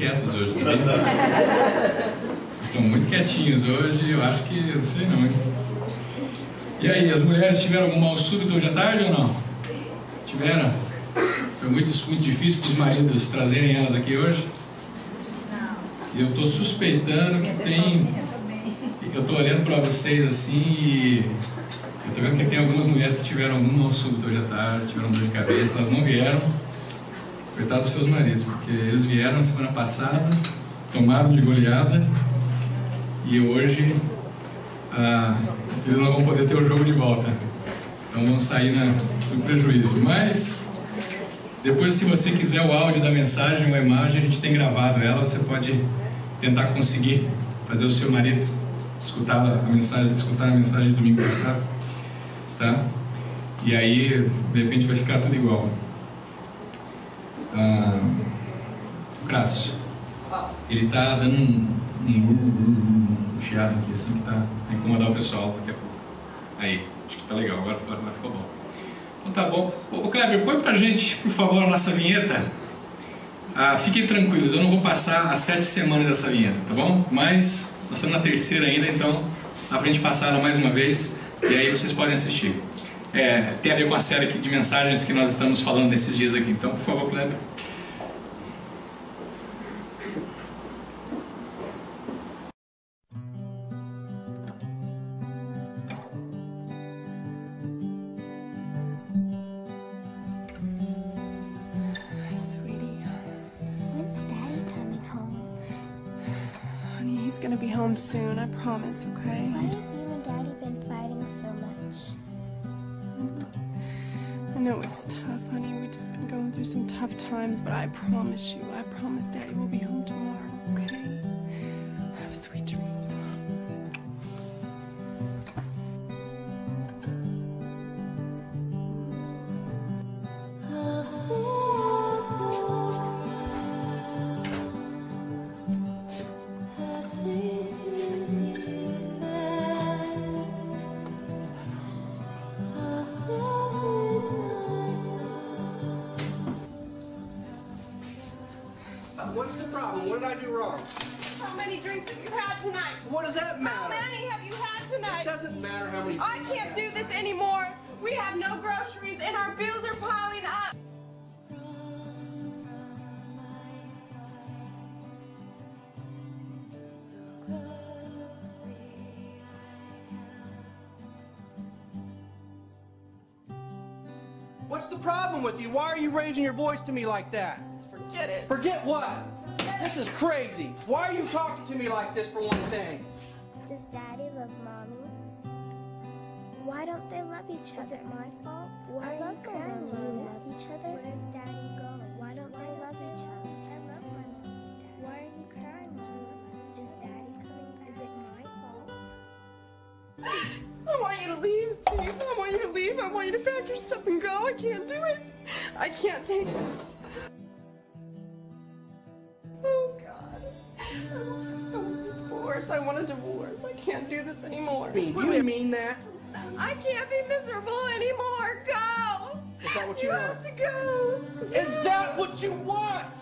quietos hoje, você vê? Vocês estão muito quietinhos hoje, eu acho que, não sei não, hein? E aí, as mulheres tiveram algum mal súbito hoje à tarde ou não? Tiveram? Foi muito difícil para os maridos trazerem elas aqui hoje? Não. E eu estou suspeitando que tem... Eu estou olhando para vocês assim e... Eu estou vendo que tem algumas mulheres que tiveram algum mal súbito hoje à tarde, tiveram dor de cabeça, elas não vieram. Coitado dos seus maridos, porque eles vieram na semana passada, tomaram de goleada e hoje eles não vão poder ter o jogo de volta. Então vão sair no prejuízo. Mas depois, se você quiser o áudio da mensagem ou a imagem, a gente tem gravado ela, você pode tentar conseguir fazer o seu marido escutar a mensagem de domingo passado, tá? E aí, de repente, vai ficar tudo igual. O Crasso, ele tá dando um chiado aqui, assim, que tá a incomodar o pessoal daqui a pouco. Aí, acho que tá legal, agora ficou bom. Então tá bom. Ô Kleber, põe pra gente, por favor, a nossa vinheta. Fiquem tranquilos, eu não vou passar as 7 semanas dessa vinheta, tá bom? Mas nós estamos na terceira ainda, então dá pra gente passar ela mais uma vez e aí vocês podem assistir. Tem a ver com a série aqui de mensagens que nós estamos falando nesses dias aqui. Então, por favor, Kleber. He's gonna be home soon, I promise, okay? Why have you and Daddy been fighting so much? I know it's tough, honey. We've just been going through some tough times, but I promise Daddy will be home tomorrow, okay? Have sweet dreams. What's the problem? What did I do wrong? How many drinks have you had tonight? What does that matter? How many have you had tonight? It doesn't matter how many. I can't do this anymore. We have no groceries and our bills are piling up. What's the problem with you? Why are you raising your voice to me like that? Just forget it. Forget what? This is crazy. Why are you talking to me like this, for one thing? Does Daddy love Mommy? Why don't they love each other? Is it my fault? Why love crying? Do you love each other? Where is Daddy going? Why don't they love each other? I love my mom and Dad. Why are you crying, Mom? Is Daddy coming back? Is it my fault? I want you to leave, Steve. I want you to leave. I want you to pack your stuff and go. I can't do it. I can't take this. Oh, God. I want a divorce. I want a divorce. I can't do this anymore. You really mean that? I can't be miserable anymore. Go. Is that what you have want? to go. Is that what you want?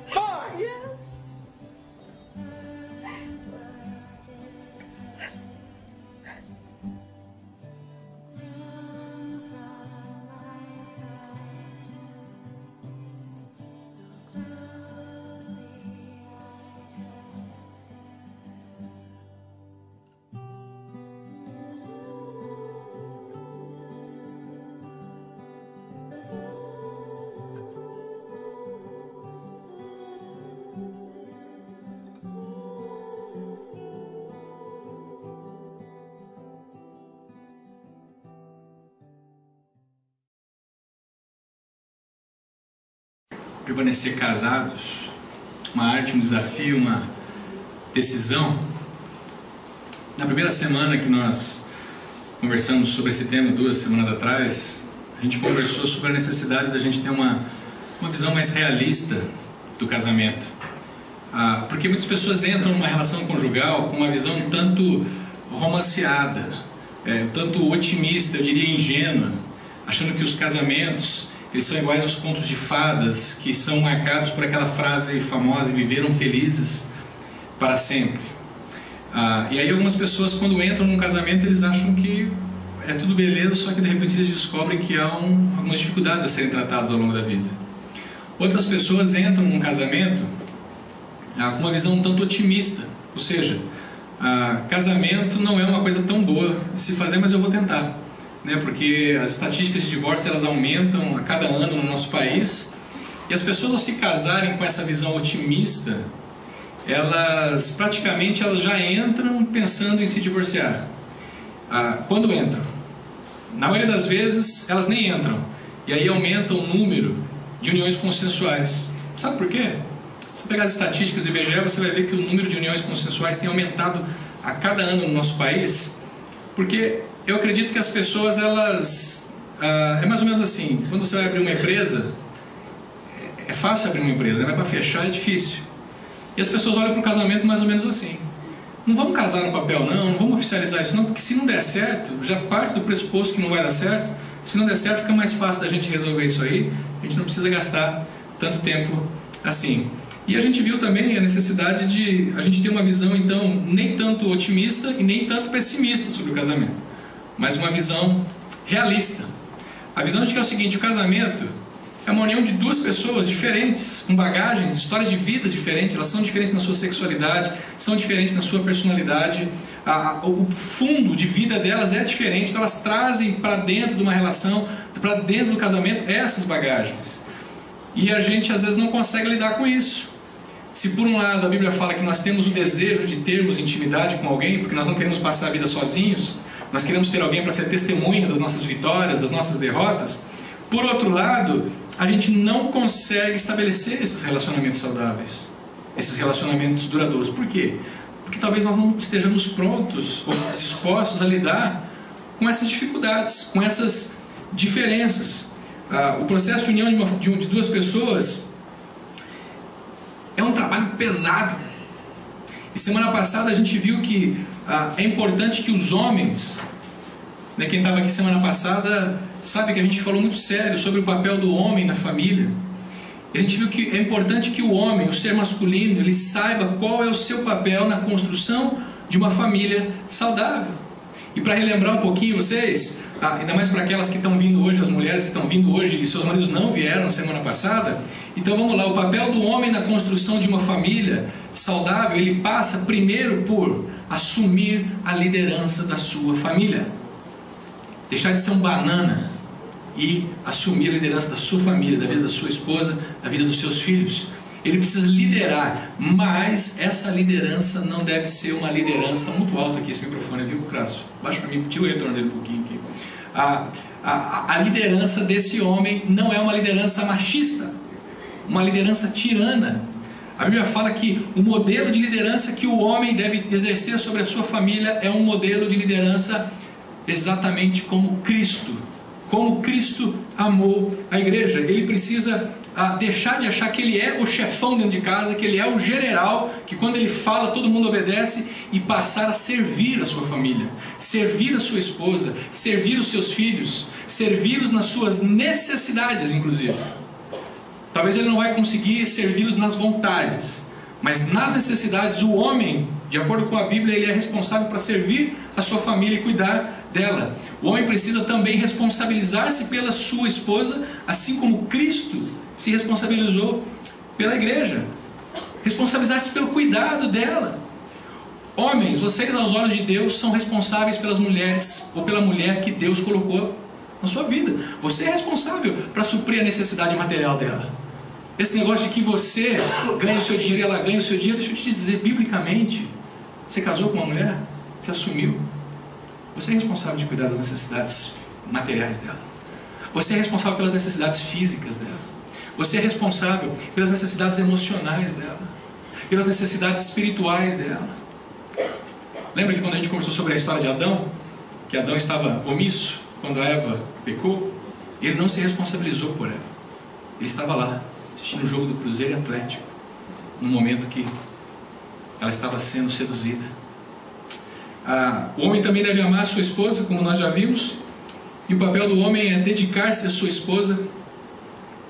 Fine. Yes. Permanecer casados, uma arte, um desafio, uma decisão. Na primeira semana que nós conversamos sobre esse tema, 2 semanas atrás, a gente conversou sobre a necessidade da gente ter uma visão mais realista do casamento. Porque muitas pessoas entram numa relação conjugal com uma visão um tanto romanceada, tanto otimista, eu diria ingênua, achando que os casamentos Eles são iguais aos contos de fadas, que são marcados por aquela frase famosa: viveram felizes para sempre. E aí algumas pessoas, quando entram num casamento, eles acham que é tudo beleza, só que de repente eles descobrem que há algumas dificuldades a serem tratadas ao longo da vida. Outras pessoas entram num casamento com uma visão um tanto otimista, ou seja, casamento não é uma coisa tão boa de se fazer, mas eu vou tentar, né? Porque as estatísticas de divórcio elas aumentam a cada ano no nosso país, e as pessoas, ao se casarem com essa visão otimista, elas praticamente já entram pensando em se divorciar. Quando entram, na maioria das vezes elas nem entram, e aí aumenta o número de uniões consensuais. Sabe por quê? Se você pegar as estatísticas do IBGE, você vai ver que o número de uniões consensuais tem aumentado a cada ano no nosso país, porque eu acredito que as pessoas, elas... é mais ou menos assim: quando você vai abrir uma empresa, é fácil abrir uma empresa, né? Mas para fechar é difícil. E as pessoas olham para o casamento mais ou menos assim: não vamos casar no papel não vamos oficializar isso não, porque se não der certo, já parte do pressuposto que não vai dar certo. Se não der certo, fica mais fácil da gente resolver isso aí, a gente não precisa gastar tanto tempo assim. E a gente viu também a necessidade de a gente ter uma visão, então, nem tanto otimista e nem tanto pessimista sobre o casamento, mas uma visão realista. A visão de que é o seguinte: o casamento é uma união de duas pessoas diferentes, com bagagens, histórias de vidas diferentes. Elas são diferentes na sua sexualidade, são diferentes na sua personalidade, o fundo de vida delas é diferente, então elas trazem para dentro de uma relação, para dentro do casamento, essas bagagens. E a gente às vezes não consegue lidar com isso. Se por um lado a Bíblia fala que nós temos o desejo de termos intimidade com alguém, porque nós não queremos passar a vida sozinhos, nós queremos ter alguém para ser testemunha das nossas vitórias, das nossas derrotas, por outro lado, a gente não consegue estabelecer esses relacionamentos saudáveis, esses relacionamentos duradouros. Por quê? Porque talvez nós não estejamos prontos ou dispostos a lidar com essas dificuldades, com essas diferenças. O processo de união de duas pessoas é um trabalho pesado. E semana passada a gente viu que é importante que os homens, né, quem estava aqui semana passada sabe que a gente falou muito sério sobre o papel do homem na família. A gente viu que é importante que o homem, o ser masculino, ele saiba qual é o seu papel na construção de uma família saudável. E para relembrar um pouquinho vocês, ainda mais para aquelas que estão vindo hoje, as mulheres que estão vindo hoje e seus maridos não vieram na semana passada, então vamos lá: o papel do homem na construção de uma família saudável, ele passa primeiro por assumir a liderança da sua família. Deixar de ser um banana e assumir a liderança da sua família, da vida da sua esposa, da vida dos seus filhos. Ele precisa liderar, mas essa liderança não deve ser uma liderança... Está muito alto aqui esse microfone, viu, Crasso? Baixa para mim, tira o retorno dele um pouquinho aqui. A liderança desse homem não é uma liderança machista, uma liderança tirana. A Bíblia fala que o modelo de liderança que o homem deve exercer sobre a sua família é um modelo de liderança exatamente como Cristo amou a igreja. Ele precisa deixar de achar que ele é o chefão dentro de casa, que ele é o general, que quando ele fala todo mundo obedece, e passar a servir a sua família, servir a sua esposa, servir os seus filhos, servi-los nas suas necessidades, inclusive. Talvez ele não vai conseguir servi-los nas vontades, mas nas necessidades o homem, de acordo com a Bíblia, ele é responsável para servir a sua família e cuidar dela. O homem precisa também responsabilizar-se pela sua esposa, assim como Cristo se responsabilizou pela igreja. Responsabilizar-se pelo cuidado dela. Homens, vocês aos olhos de Deus são responsáveis pelas mulheres, ou pela mulher que Deus colocou na sua vida. Você é responsável para suprir a necessidade material dela. Esse negócio de que você ganha o seu dinheiro e ela ganha o seu dinheiro, deixa eu te dizer, biblicamente, você casou com uma mulher, você assumiu. Você é responsável de cuidar das necessidades materiais dela. Você é responsável pelas necessidades físicas dela. Você é responsável pelas necessidades emocionais dela, pelas necessidades espirituais dela. Lembra que quando a gente conversou sobre a história de Adão, que Adão estava omisso quando a Eva pecou? Ele não se responsabilizou por ela. Ele estava lá, assistindo o jogo do Cruzeiro e Atlético, no momento que ela estava sendo seduzida. O homem também deve amar a sua esposa, como nós já vimos, e o papel do homem é dedicar-se à sua esposa,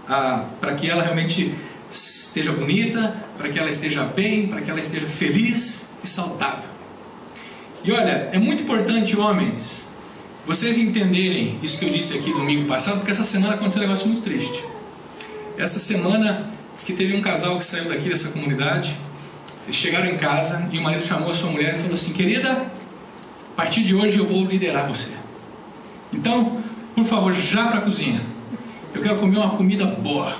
para que ela realmente esteja bonita, para que ela esteja bem, para que ela esteja feliz e saudável. E olha, é muito importante, homens, vocês entenderem isso que eu disse aqui domingo passado, porque essa semana aconteceu um negócio muito triste. Essa semana, diz que teve um casal que saiu daqui dessa comunidade, eles chegaram em casa e o marido chamou a sua mulher e falou assim: querida, a partir de hoje eu vou liderar você. Então, por favor, já para a cozinha. Eu quero comer uma comida boa.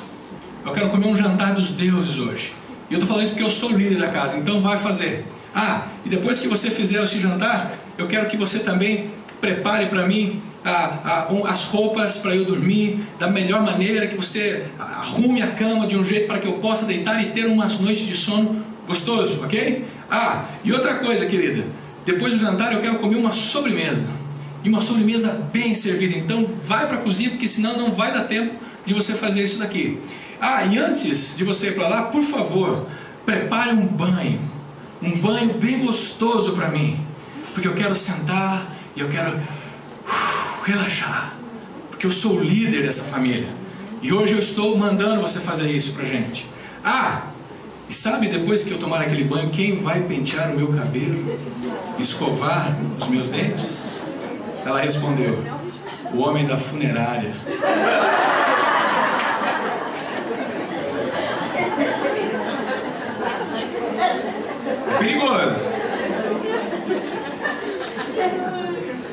Eu quero comer um jantar dos deuses hoje. E eu estou falando isso porque eu sou o líder da casa, então vai fazer. E depois que você fizer esse jantar, eu quero que você também prepare para mim as roupas para eu dormir da melhor maneira, que você arrume a cama de um jeito para que eu possa deitar e ter umas noites de sono gostoso, ok? E outra coisa, querida, depois do jantar eu quero comer uma sobremesa, e uma sobremesa bem servida. Então vai para a cozinha, porque senão não vai dar tempo de você fazer isso daqui. E antes de você ir para lá, por favor, prepare um banho bem gostoso para mim, porque eu quero sentar e eu quero relaxar, porque eu sou o líder dessa família, e hoje eu estou mandando você fazer isso pra gente. E sabe, depois que eu tomar aquele banho, quem vai pentear o meu cabelo, escovar os meus dentes? Ela respondeu: o homem da funerária. É perigoso.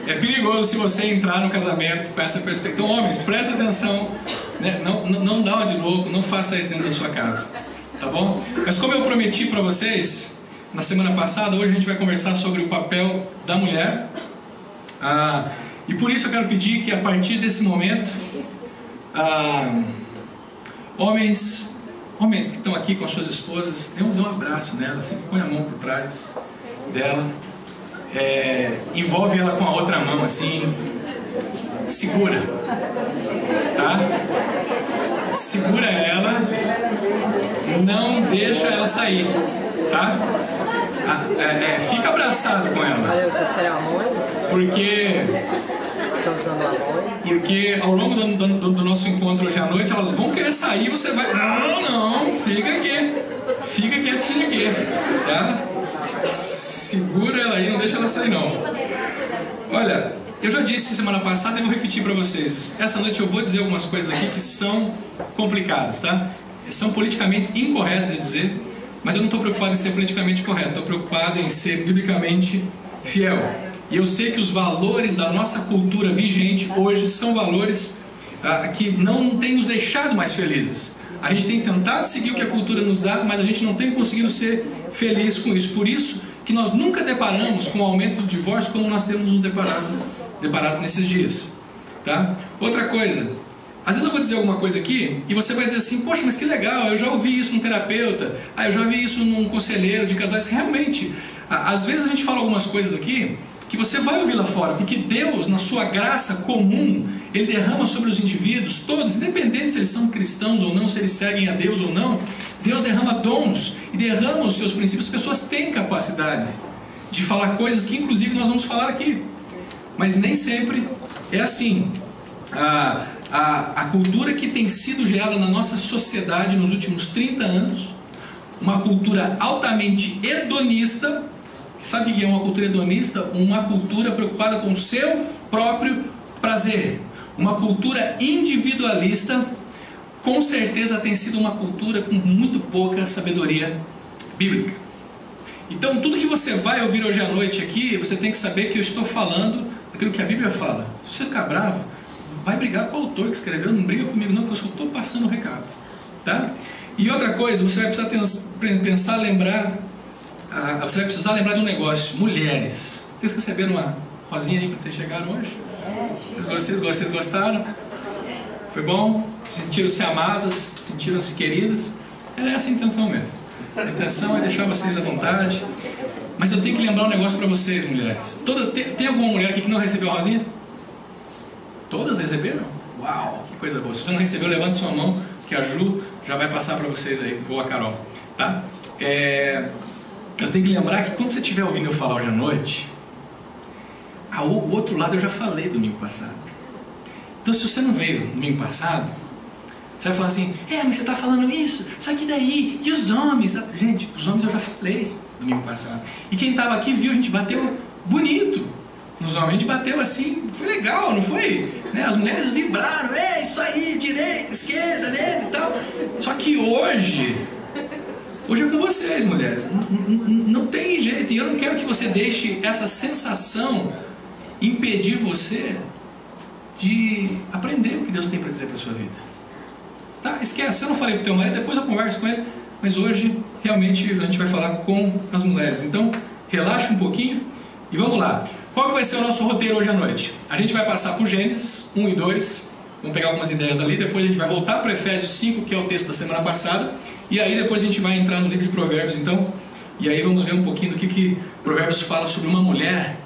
É perigoso se você entrar no casamento com essa perspectiva. Então, homens, presta atenção, né? Não dá uma de louco, não faça isso dentro da sua casa, tá bom? Mas como eu prometi para vocês na semana passada, hoje a gente vai conversar sobre o papel da mulher. E por isso eu quero pedir que a partir desse momento, homens que estão aqui com as suas esposas, dê um abraço nela, assim, põe a mão por trás dela, envolve ela com a outra mão assim, segura, tá? Segura ela, não deixa ela sair, tá? Fica abraçado com ela. Vocês querem amor? Porque ao longo do nosso encontro hoje à noite, elas vão querer sair, você vai... Não, fica aqui. Fica quietinho aqui, tá? Segura ela aí, não deixa ela sair não. Olha, eu já disse semana passada e vou repetir para vocês. Essa noite eu vou dizer algumas coisas aqui que são complicadas, tá? São politicamente incorretas de dizer, mas eu não estou preocupado em ser politicamente correto, estou preocupado em ser biblicamente fiel. E eu sei que os valores da nossa cultura vigente hoje são valores que não têm nos deixado mais felizes. A gente tem tentado seguir o que a cultura nos dá, mas a gente não tem conseguido ser feliz com isso. Por isso que nós nunca deparamos com o aumento do divórcio como nós temos nos deparado nesses dias, tá? Outra coisa, às vezes eu vou dizer alguma coisa aqui e você vai dizer assim: poxa, mas que legal, eu já ouvi isso num terapeuta, eu já ouvi isso num conselheiro de casais. Realmente, às vezes a gente fala algumas coisas aqui que você vai ouvir lá fora, porque Deus, na sua graça comum, Ele derrama sobre os indivíduos, todos, independente se eles são cristãos ou não, se eles seguem a Deus ou não, Deus derrama dons e derrama os seus princípios. As pessoas têm capacidade de falar coisas que inclusive nós vamos falar aqui, mas nem sempre é assim. A cultura que tem sido gerada na nossa sociedade nos últimos 30 anos, uma cultura altamente hedonista. Sabe o que é uma cultura hedonista? Uma cultura preocupada com o seu próprio prazer. Uma cultura individualista, com certeza tem sido uma cultura com muito pouca sabedoria bíblica. Então tudo que você vai ouvir hoje à noite aqui, você tem que saber que eu estou falando aquilo que a Bíblia fala. Se você ficar bravo, vai brigar com o autor que escreveu, não briga comigo não, porque eu só estou passando o recado, tá? E outra coisa, você vai precisar lembrar de um negócio. Mulheres, vocês receberam uma rosinha aí quando vocês chegaram hoje? Vocês gostaram? Foi bom? Sentiram-se amadas? Sentiram-se queridas? Era essa a intenção mesmo. A intenção é deixar vocês à vontade. Mas eu tenho que lembrar um negócio para vocês, mulheres. Tem alguma mulher aqui que não recebeu a rosinha? Todas receberam? Uau, que coisa boa. Se você não recebeu, levante sua mão, que a Ju já vai passar para vocês aí, ou a Carol, tá? Eu tenho que lembrar que quando você estiver ouvindo eu falar hoje à noite, o outro lado eu já falei domingo passado. Então se você não veio domingo passado, Você vai falar assim, mas você está falando isso, só que daí, e os homens? Gente, os homens eu já falei domingo passado. E quem estava aqui viu, a gente bateu bonito nos homens, a gente bateu assim, foi legal, não foi? Né? As mulheres vibraram, isso aí, direita, esquerda, né? E tal. Só que hoje é com vocês, mulheres, não tem jeito, e eu não quero que você deixe essa sensação impedir você de aprender o que Deus tem para dizer para a sua vida. Tá, esquece, eu não falei para o teu marido, depois eu converso com ele, mas hoje realmente a gente vai falar com as mulheres. Então, relaxa um pouquinho e vamos lá. Qual que vai ser o nosso roteiro hoje à noite? A gente vai passar por Gênesis 1 e 2, vamos pegar algumas ideias ali, depois a gente vai voltar para Efésios 5, que é o texto da semana passada, e aí depois a gente vai entrar no livro de Provérbios, então, e aí vamos ver um pouquinho do que Provérbios fala sobre uma mulher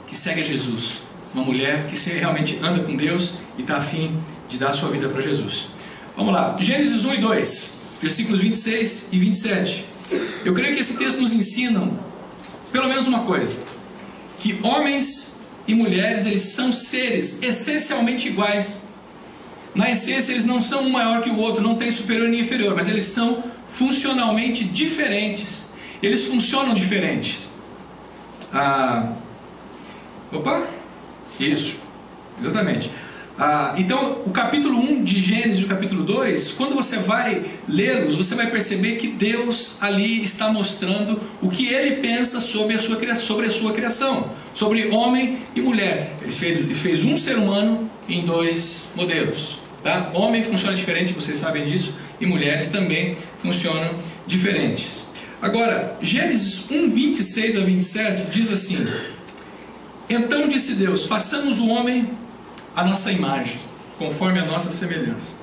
que segue a Jesus, uma mulher que realmente anda com Deus e está a fim de dar a sua vida para Jesus. Vamos lá, Gênesis 1 e 2, versículos 26 e 27. Eu creio que esse texto nos ensina pelo menos uma coisa, que homens e mulheres, eles são seres essencialmente iguais. Na essência eles não são um maior que o outro, não tem superior nem inferior, mas eles são funcionalmente diferentes. Eles funcionam diferentes. Isso, exatamente. Então, o capítulo 1 de Gênesis e o capítulo 2, quando você vai lê-los, você vai perceber que Deus ali está mostrando o que Ele pensa sobre a sua criação, sobre homem e mulher. Ele fez um ser humano em dois modelos. Tá? Homem funciona diferente, vocês sabem disso, e mulheres também funcionam diferentes. Agora, Gênesis 1, 26 a 27 diz assim: então disse Deus, façamos o homem a nossa imagem, conforme a nossa semelhança.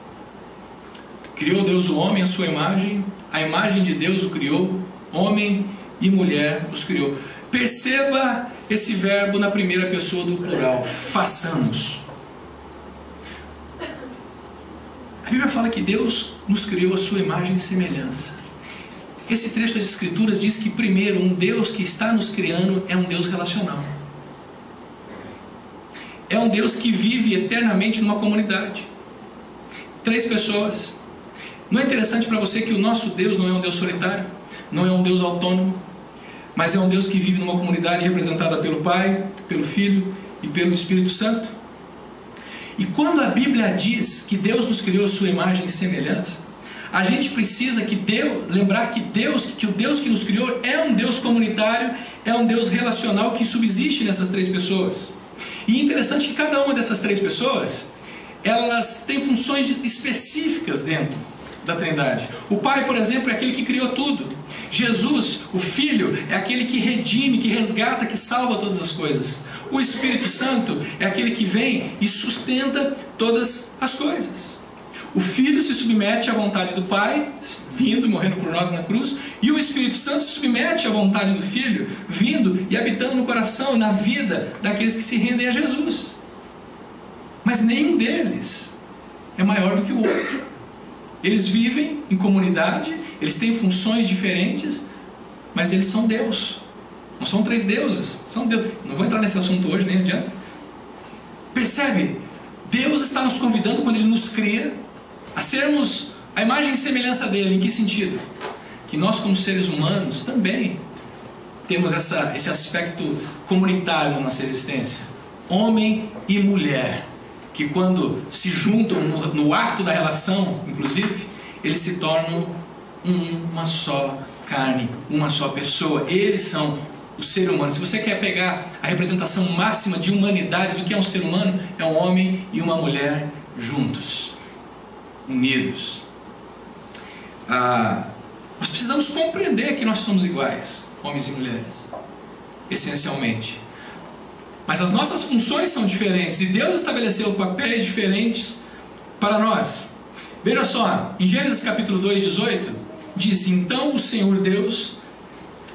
Criou Deus o homem à sua imagem, a imagem de Deus o criou, homem e mulher os criou. Perceba esse verbo na primeira pessoa do plural, façamos. A Bíblia fala que Deus nos criou à sua imagem e semelhança. Esse trecho das Escrituras diz que primeiro, um Deus que está nos criando é um Deus relacional. É um Deus que vive eternamente numa comunidade. 3 pessoas. Não é interessante para você que o nosso Deus não é um Deus solitário, não é um Deus autônomo, mas é um Deus que vive numa comunidade representada pelo Pai, pelo Filho e pelo Espírito Santo? E quando a Bíblia diz que Deus nos criou a sua imagem e semelhança, a gente precisa lembrar que o Deus que nos criou é um Deus comunitário, é um Deus relacional que subsiste nessas 3 pessoas. E é interessante que cada uma dessas 3 pessoas, elas têm funções específicas dentro da Trindade. O Pai, por exemplo, é aquele que criou tudo. Jesus, o Filho, é aquele que redime, que resgata, que salva todas as coisas. O Espírito Santo é aquele que vem e sustenta todas as coisas. O Filho se submete à vontade do Pai, vindo, morrendo por nós na cruz, e o Espírito Santo se submete à vontade do Filho, vindo e habitando no coração e na vida daqueles que se rendem a Jesus. Mas nenhum deles é maior do que o outro. Eles vivem em comunidade, eles têm funções diferentes, mas eles são Deus. Não são 3 deuses, são Deus. Não vou entrar nesse assunto hoje, nem adianta. Percebe? Deus está nos convidando, quando Ele nos cria, a sermos a imagem e semelhança dele. Em que sentido? Que nós, como seres humanos, também temos esse aspecto comunitário na nossa existência. Homem e mulher, que quando se juntam no ato da relação, inclusive, eles se tornam uma só carne, uma só pessoa. Eles são o ser humano. Se você quer pegar a representação máxima de humanidade do que é um ser humano, é um homem e uma mulher juntos, unidos. Nós precisamos compreender que nós somos iguais, homens e mulheres, essencialmente. Mas as nossas funções são diferentes e Deus estabeleceu papéis diferentes para nós. Veja só, em Gênesis capítulo 2, 18, diz: então o Senhor Deus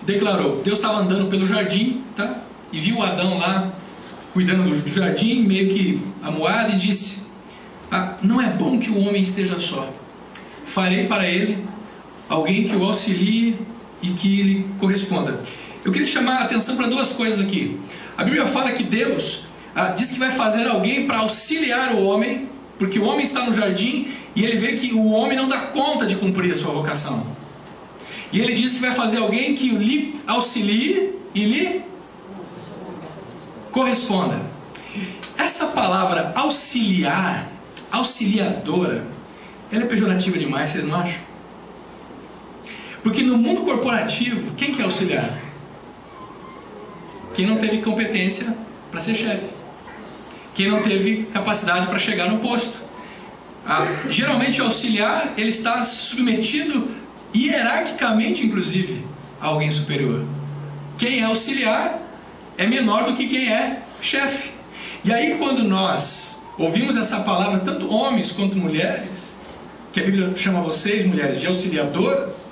declarou. Deus estava andando pelo jardim, tá? E viu Adão lá cuidando do jardim, meio que amuado, e disse: não é bom que o homem esteja só. Farei para ele alguém que o auxilie e que lhe corresponda. Eu queria chamar a atenção para 2 coisas aqui. A Bíblia fala que Deus diz que vai fazer alguém para auxiliar o homem, porque o homem está no jardim e ele vê que o homem não dá conta de cumprir a sua vocação. E ele diz que vai fazer alguém que lhe auxilie e lhe corresponda. Essa palavra auxiliar, auxiliadora, ela é pejorativa demais, vocês não acham? Porque no mundo corporativo, quem quer auxiliar? Quem não teve competência para ser chefe. Quem não teve capacidade para chegar no posto. Geralmente o auxiliar, ele está submetido hierarquicamente, inclusive, a alguém superior. Quem é auxiliar é menor do que quem é chefe. E aí quando nós ouvimos essa palavra, tanto homens quanto mulheres, que a Bíblia chama vocês, mulheres, de auxiliadoras,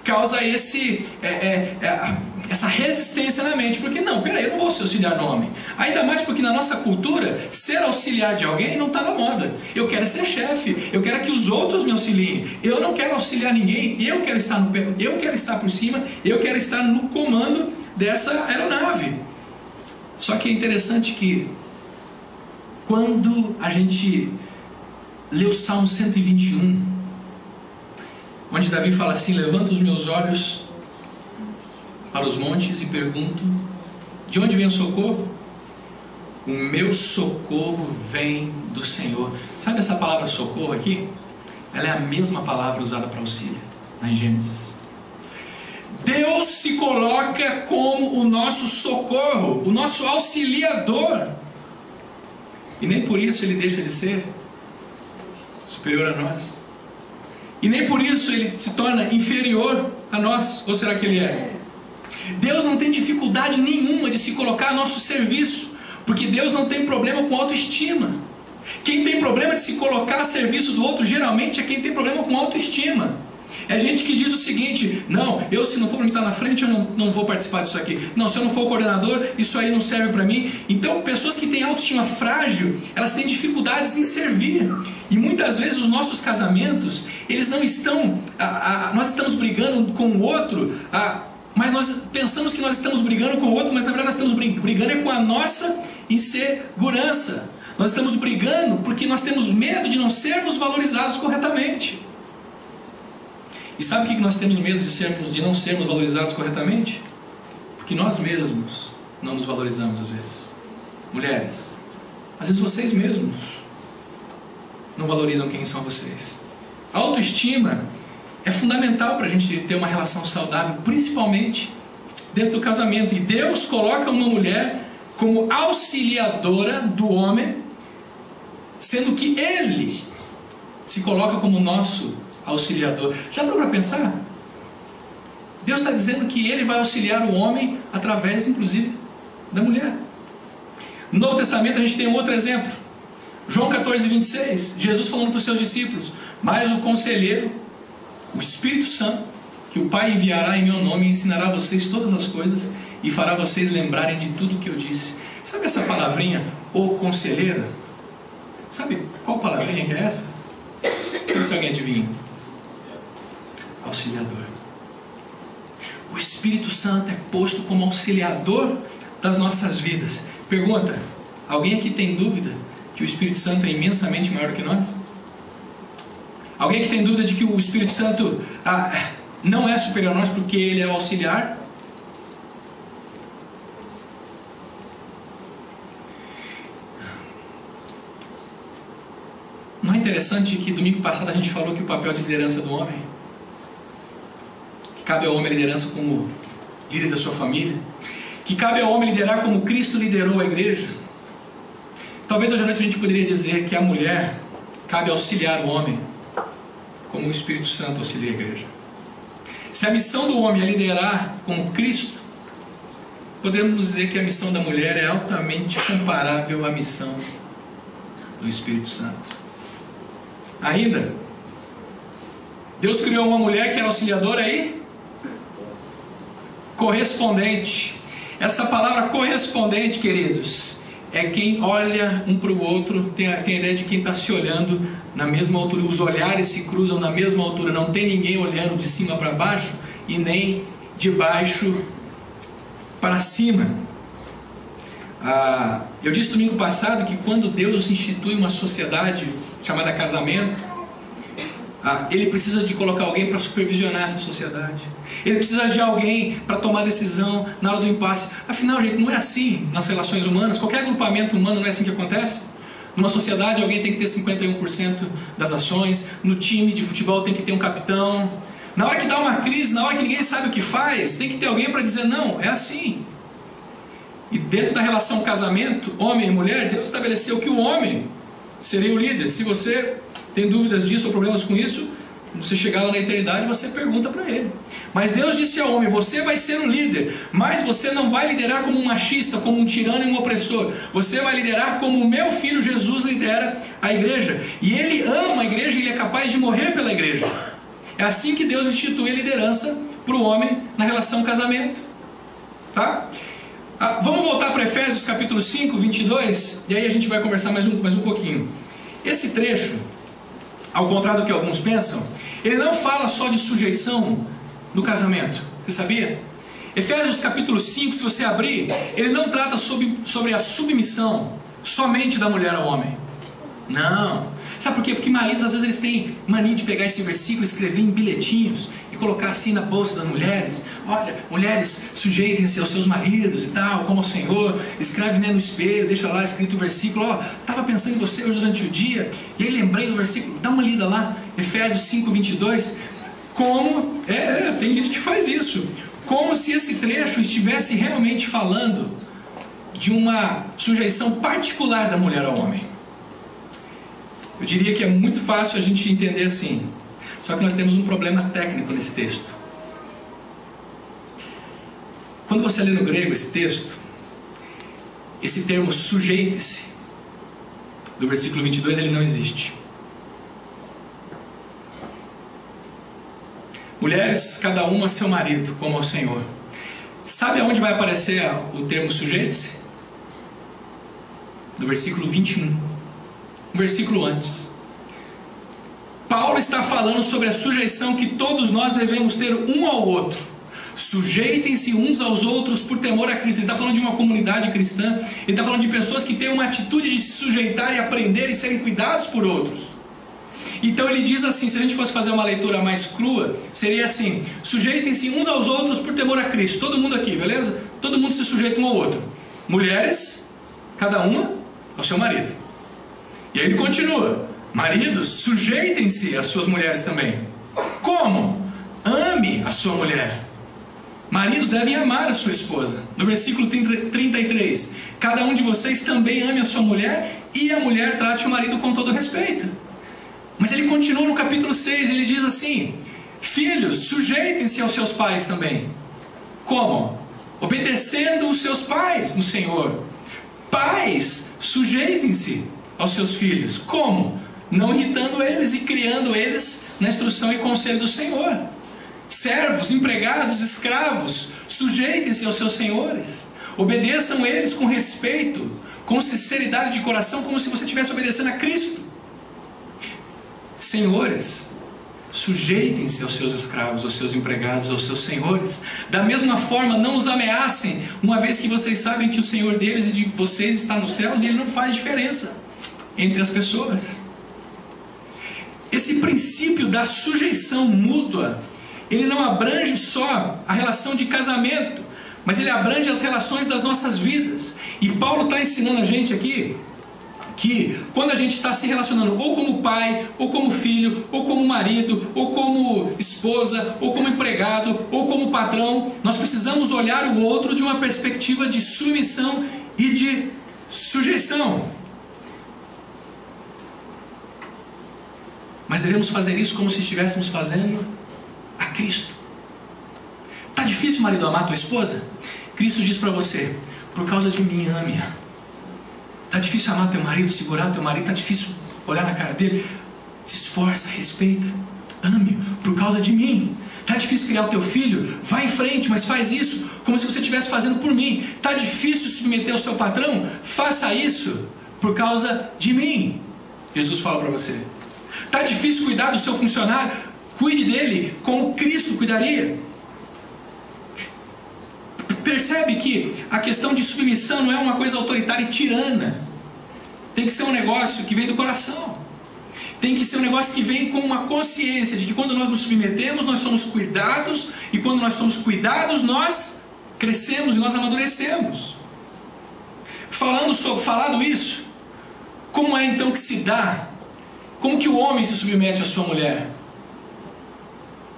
causa essa resistência na mente. Porque não, peraí, eu não vou ser auxiliar no homem. Ainda mais porque na nossa cultura, ser auxiliar de alguém não está na moda. Eu quero ser chefe, eu quero que os outros me auxiliem. Eu não quero auxiliar ninguém, eu quero estar por cima, eu quero estar no comando dessa aeronave. Só que é interessante que quando a gente lê o Salmo 121, onde Davi fala assim: levanto os meus olhos para os montes e pergunto, de onde vem o socorro? O meu socorro vem do Senhor. Sabe essa palavra socorro aqui? Ela é a mesma palavra usada para auxílio, lá em Gênesis. Deus se coloca como o nosso socorro, o nosso auxiliador. E nem por isso ele deixa de ser superior a nós. E nem por isso ele se torna inferior a nós. Ou será que ele é? Deus não tem dificuldade nenhuma de se colocar a nosso serviço, porque Deus não tem problema com autoestima. Quem tem problema de se colocar a serviço do outro geralmente é quem tem problema com autoestima. É gente que diz o seguinte: não, eu se não for para mim estar na frente, eu não vou participar disso aqui. Não, se eu não for o coordenador, isso aí não serve para mim. Então, pessoas que têm autoestima frágil, elas têm dificuldades em servir. E muitas vezes os nossos casamentos, eles não estão... nós estamos brigando com o outro, mas nós pensamos que nós estamos brigando com o outro, mas na verdade nós estamos brigando com a nossa insegurança. Nós estamos brigando porque nós temos medo de não sermos valorizados corretamente. E sabe o que nós temos medo de não sermos valorizados corretamente? Porque nós mesmos não nos valorizamos às vezes. Mulheres, às vezes vocês mesmos não valorizam quem são vocês. A autoestima é fundamental para a gente ter uma relação saudável, principalmente dentro do casamento. E Deus coloca uma mulher como auxiliadora do homem, sendo que Ele se coloca como nosso auxiliador. Já parou para pensar? Deus está dizendo que Ele vai auxiliar o homem através, inclusive, da mulher. No Novo Testamento a gente tem um outro exemplo. João 14:26, Jesus falando para os seus discípulos: mas o conselheiro, o Espírito Santo, que o Pai enviará em meu nome, ensinará a vocês todas as coisas e fará vocês lembrarem de tudo o que eu disse. Sabe essa palavrinha, o conselheiro? Sabe qual palavrinha que é essa? Deixa eu ver se alguém adivinha. Auxiliador. O Espírito Santo é posto como auxiliador das nossas vidas. Pergunta: alguém aqui tem dúvida que o Espírito Santo é imensamente maior que nós? Alguém que tem dúvida de que o Espírito Santo não é superior a nós porque Ele é o auxiliar? Não é interessante que domingo passado a gente falou que o papel de liderança do homem, que cabe ao homem a liderança como líder da sua família, que cabe ao homem liderar como Cristo liderou a igreja? Talvez hoje à noite a gente poderia dizer que a mulher cabe auxiliar o homem como o Espírito Santo auxilia a igreja. Se a missão do homem é liderar como Cristo, podemos dizer que a missão da mulher é altamente comparável à missão do Espírito Santo. Ainda, Deus criou uma mulher que era auxiliadora e correspondente. Essa palavra correspondente, queridos, é quem olha um para o outro, tem a ideia de quem está se olhando na mesma altura. Os olhares se cruzam na mesma altura. Não tem ninguém olhando de cima para baixo e nem de baixo para cima. Eu disse domingo passado que quando Deus institui uma sociedade chamada casamento, ele precisa de colocar alguém para supervisionar essa sociedade. Ele precisa de alguém para tomar decisão na hora do impasse. Afinal, gente, não é assim nas relações humanas. Qualquer agrupamento humano não é assim que acontece. Numa sociedade, alguém tem que ter 51% das ações. No time de futebol tem que ter um capitão. Na hora que dá uma crise, na hora que ninguém sabe o que faz, tem que ter alguém para dizer, não, é assim. E dentro da relação casamento, homem e mulher, Deus estabeleceu que o homem seria o líder. Se você tem dúvidas disso ou problemas com isso, você chegar lá na eternidade, você pergunta para ele. Mas Deus disse ao homem, você vai ser um líder, mas você não vai liderar como um machista, como um tirano e um opressor. Você vai liderar como o meu filho Jesus lidera a igreja. E ele ama a igreja e ele é capaz de morrer pela igreja. É assim que Deus institui a liderança para o homem na relação casamento. Tá? Vamos voltar para Efésios capítulo 5, 22, e aí a gente vai conversar mais um pouquinho. Esse trecho, ao contrário do que alguns pensam, ele não fala só de sujeição no casamento. Você sabia? Efésios capítulo 5, se você abrir, ele não trata sobre a submissão somente da mulher ao homem. Não. Sabe por quê? Porque maridos, às vezes, eles têm mania de pegar esse versículo, escrever em bilhetinhos e colocar assim na bolsa das mulheres. Olha, mulheres, sujeitem-se aos seus maridos e tal, como ao Senhor. Escreve, né, no espelho, deixa lá escrito o versículo. Ó, estava pensando em você hoje durante o dia, e aí lembrei do versículo. Dá uma lida lá, Efésios 5, 22. Como, tem gente que faz isso. Como se esse trecho estivesse realmente falando de uma sujeição particular da mulher ao homem. Eu diria que é muito fácil a gente entender assim. Só que nós temos um problema técnico nesse texto. Quando você lê no grego esse texto, esse termo sujeite-se, do versículo 22, ele não existe. Mulheres, cada uma a seu marido, como ao Senhor. Sabe aonde vai aparecer o termo sujeite-se? Do versículo 21. Um versículo antes. Paulo está falando sobre a sujeição que todos nós devemos ter um ao outro. Sujeitem-se uns aos outros por temor a Cristo. Ele está falando de uma comunidade cristã. Ele está falando de pessoas que têm uma atitude de se sujeitar e aprender e serem cuidados por outros. Então ele diz assim, se a gente fosse fazer uma leitura mais crua, seria assim: sujeitem-se uns aos outros por temor a Cristo. Todo mundo aqui, beleza? Todo mundo se sujeita um ao outro. Mulheres, cada uma ao seu marido. E aí ele continua: maridos, sujeitem-se às suas mulheres também. Como? Ame a sua mulher. Maridos devem amar a sua esposa. No versículo 33, cada um de vocês também ame a sua mulher, e a mulher trate o marido com todo respeito. Mas ele continua no capítulo 6, ele diz assim: filhos, sujeitem-se aos seus pais também. Como? Obedecendo os seus pais no Senhor. Pais, sujeitem-se aos seus filhos. Como? Não irritando eles e criando eles na instrução e conselho do Senhor. Servos, empregados, escravos, sujeitem-se aos seus senhores. Obedeçam eles com respeito, com sinceridade de coração, como se você estivesse obedecendo a Cristo. Senhores, sujeitem-se aos seus escravos, aos seus empregados, aos seus senhores. Da mesma forma, não os ameacem, uma vez que vocês sabem que o Senhor deles e de vocês está nos céus e Ele não faz diferença entre as pessoas. Esse princípio da sujeição mútua, ele não abrange só a relação de casamento, mas ele abrange as relações das nossas vidas. E Paulo está ensinando a gente aqui que quando a gente está se relacionando ou como pai, ou como filho, ou como marido, ou como esposa, ou como empregado, ou como patrão, nós precisamos olhar o outro de uma perspectiva de submissão e de sujeição. Mas devemos fazer isso como se estivéssemos fazendo a Cristo. Está difícil, marido, amar tua esposa? Cristo diz para você: por causa de mim, ame-a. Está difícil amar teu marido, segurar teu marido? Está difícil olhar na cara dele? Se esforça, respeita, ame por causa de mim. Está difícil criar o teu filho? Vai em frente, mas faz isso como se você estivesse fazendo por mim. Está difícil submeter ao seu patrão? Faça isso por causa de mim. Jesus fala para você. Está difícil cuidar do seu funcionário? Cuide dele como Cristo cuidaria. Percebe que a questão de submissão não é uma coisa autoritária e tirana. Tem que ser um negócio que vem do coração. Tem que ser um negócio que vem com uma consciência de que quando nós nos submetemos, nós somos cuidados, e quando nós somos cuidados, nós crescemos e nós amadurecemos. Falado isso, como é então que se dá? Como que o homem se submete à sua mulher?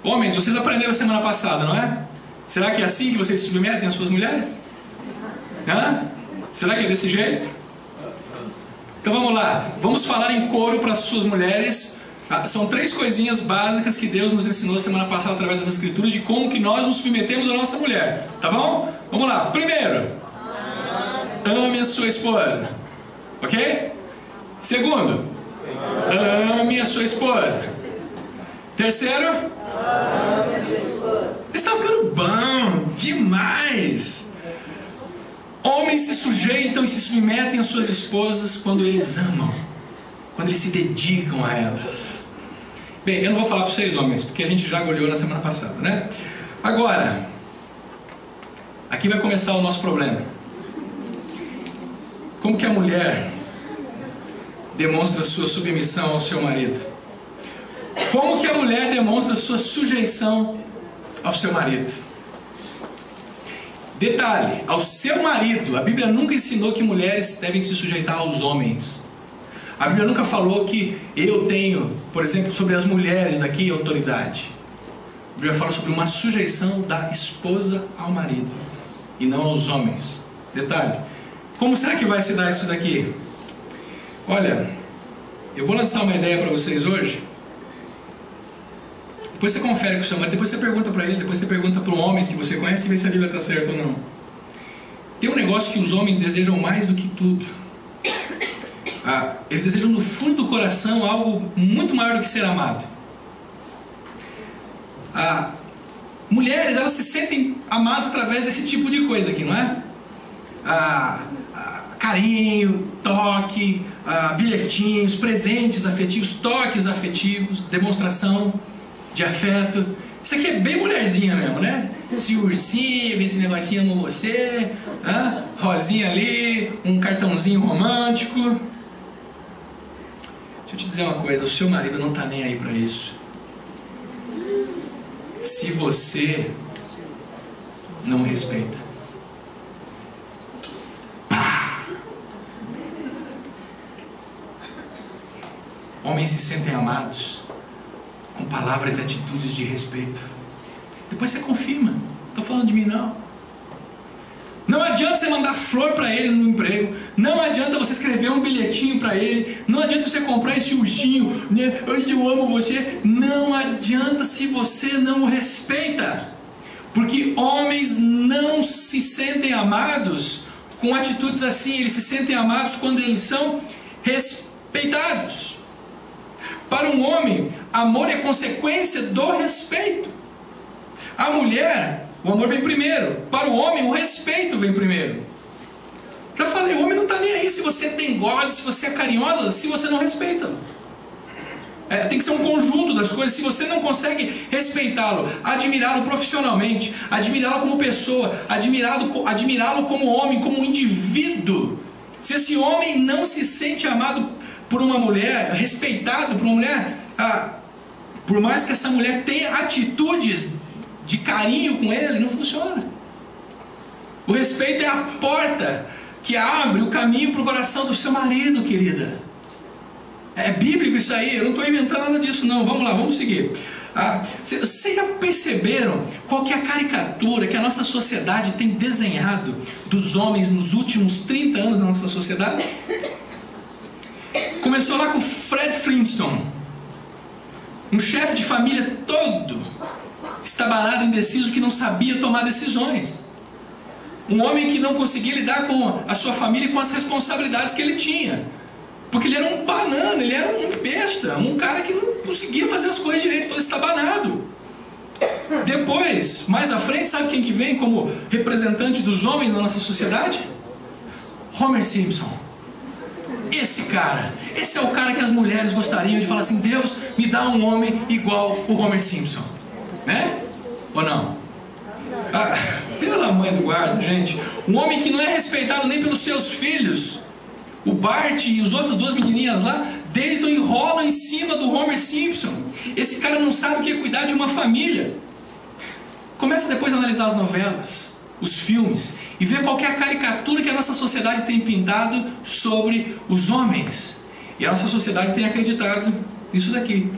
Homens, vocês aprenderam semana passada, não é? Será que é assim que vocês se submetem às suas mulheres? Hã? Será que é desse jeito? Então vamos lá, vamos falar em coro para as suas mulheres. São 3 coisinhas básicas que Deus nos ensinou semana passada através das Escrituras de como que nós nos submetemos à nossa mulher, tá bom? Vamos lá, primeiro, ame a sua esposa, ok? Segundo, ame a sua esposa. Terceiro, ame a sua esposa. Está ficando bom demais. Homens se sujeitam e se submetem às suas esposas quando eles amam, quando eles se dedicam a elas. Bem, eu não vou falar para vocês, homens, porque a gente já olhou na semana passada, né? Agora, aqui vai começar o nosso problema. Como que a mulher demonstra sua submissão ao seu marido? Como que a mulher demonstra sua sujeição ao seu marido? Detalhe, ao seu marido, a Bíblia nunca ensinou que mulheres devem se sujeitar aos homens. A Bíblia nunca falou que eu tenho, por exemplo, sobre as mulheres daqui, autoridade. A Bíblia fala sobre uma sujeição da esposa ao marido, e não aos homens. Detalhe, como será que vai se dar isso daqui? Olha, eu vou lançar uma ideia para vocês hoje. Depois você confere com o seu marido, depois você pergunta para ele, depois você pergunta para homens que você conhece e vê se a Bíblia está certa ou não. Tem um negócio que os homens desejam mais do que tudo. Eles desejam no fundo do coração algo muito maior do que ser amado. Mulheres, elas se sentem amadas através desse tipo de coisa aqui, não é? Carinho, toque, bilhetinhos, presentes afetivos, toques afetivos, demonstração de afeto. Isso aqui é bem mulherzinha mesmo, né? Esse ursinho, esse negocinho amo você, rosinha ali, um cartãozinho romântico. Deixa eu te dizer uma coisa, o seu marido não está nem aí para isso. Se você não respeita. Pá! Homens se sentem amados com palavras e atitudes de respeito. Depois você confirma. Não estou falando de mim, não. Não adianta você mandar flor para ele no emprego. Não adianta você escrever um bilhetinho para ele. Não adianta você comprar esse ursinho, né? Eu amo você. Não adianta se você não o respeita. Porque homens não se sentem amados com atitudes assim. Eles se sentem amados quando eles são respeitados. Para um homem, amor é consequência do respeito. A mulher, o amor vem primeiro. Para o homem, o respeito vem primeiro. Já falei, o homem não está nem aí se você é dengosa, se você é carinhosa, se você não respeita. Tem que ser um conjunto das coisas. Se você não consegue respeitá-lo, admirá-lo profissionalmente, admirá-lo como pessoa, admirá-lo como homem, como um indivíduo, se esse homem não se sente amado por uma mulher, respeitado por uma mulher, por mais que essa mulher tenha atitudes de carinho com ele, não funciona. O respeito é a porta que abre o caminho para o coração do seu marido, querida. É bíblico isso aí, eu não estou inventando nada disso não. Vamos lá, vamos seguir. Vocês já perceberam qual que é a caricatura que a nossa sociedade tem desenhado dos homens nos últimos 30 anos da nossa sociedade? Começou lá com Fred Flintstone, um chefe de família todo estabanado, indeciso, que não sabia tomar decisões. Um homem que não conseguia lidar com a sua família e com as responsabilidades que ele tinha. Porque ele era um banana, ele era um besta, um cara que não conseguia fazer as coisas direito, todo estabanado. Depois, mais à frente, sabe quem que vem como representante dos homens na nossa sociedade? Homer Simpson. Esse é o cara que as mulheres gostariam de falar assim: Deus, me dá um homem igual o Homer Simpson. Né? Ou não? Pela mãe do guarda, gente. Um homem que não é respeitado nem pelos seus filhos. O Bart e os outras duas menininhas lá deitam e rolam em cima do Homer Simpson. Esse cara não sabe o que é cuidar de uma família. Começa depois a analisar as novelas, os filmes, e ver qual que é a caricatura que a nossa sociedade tem pintado sobre os homens. E a nossa sociedade tem acreditado nisso daqui.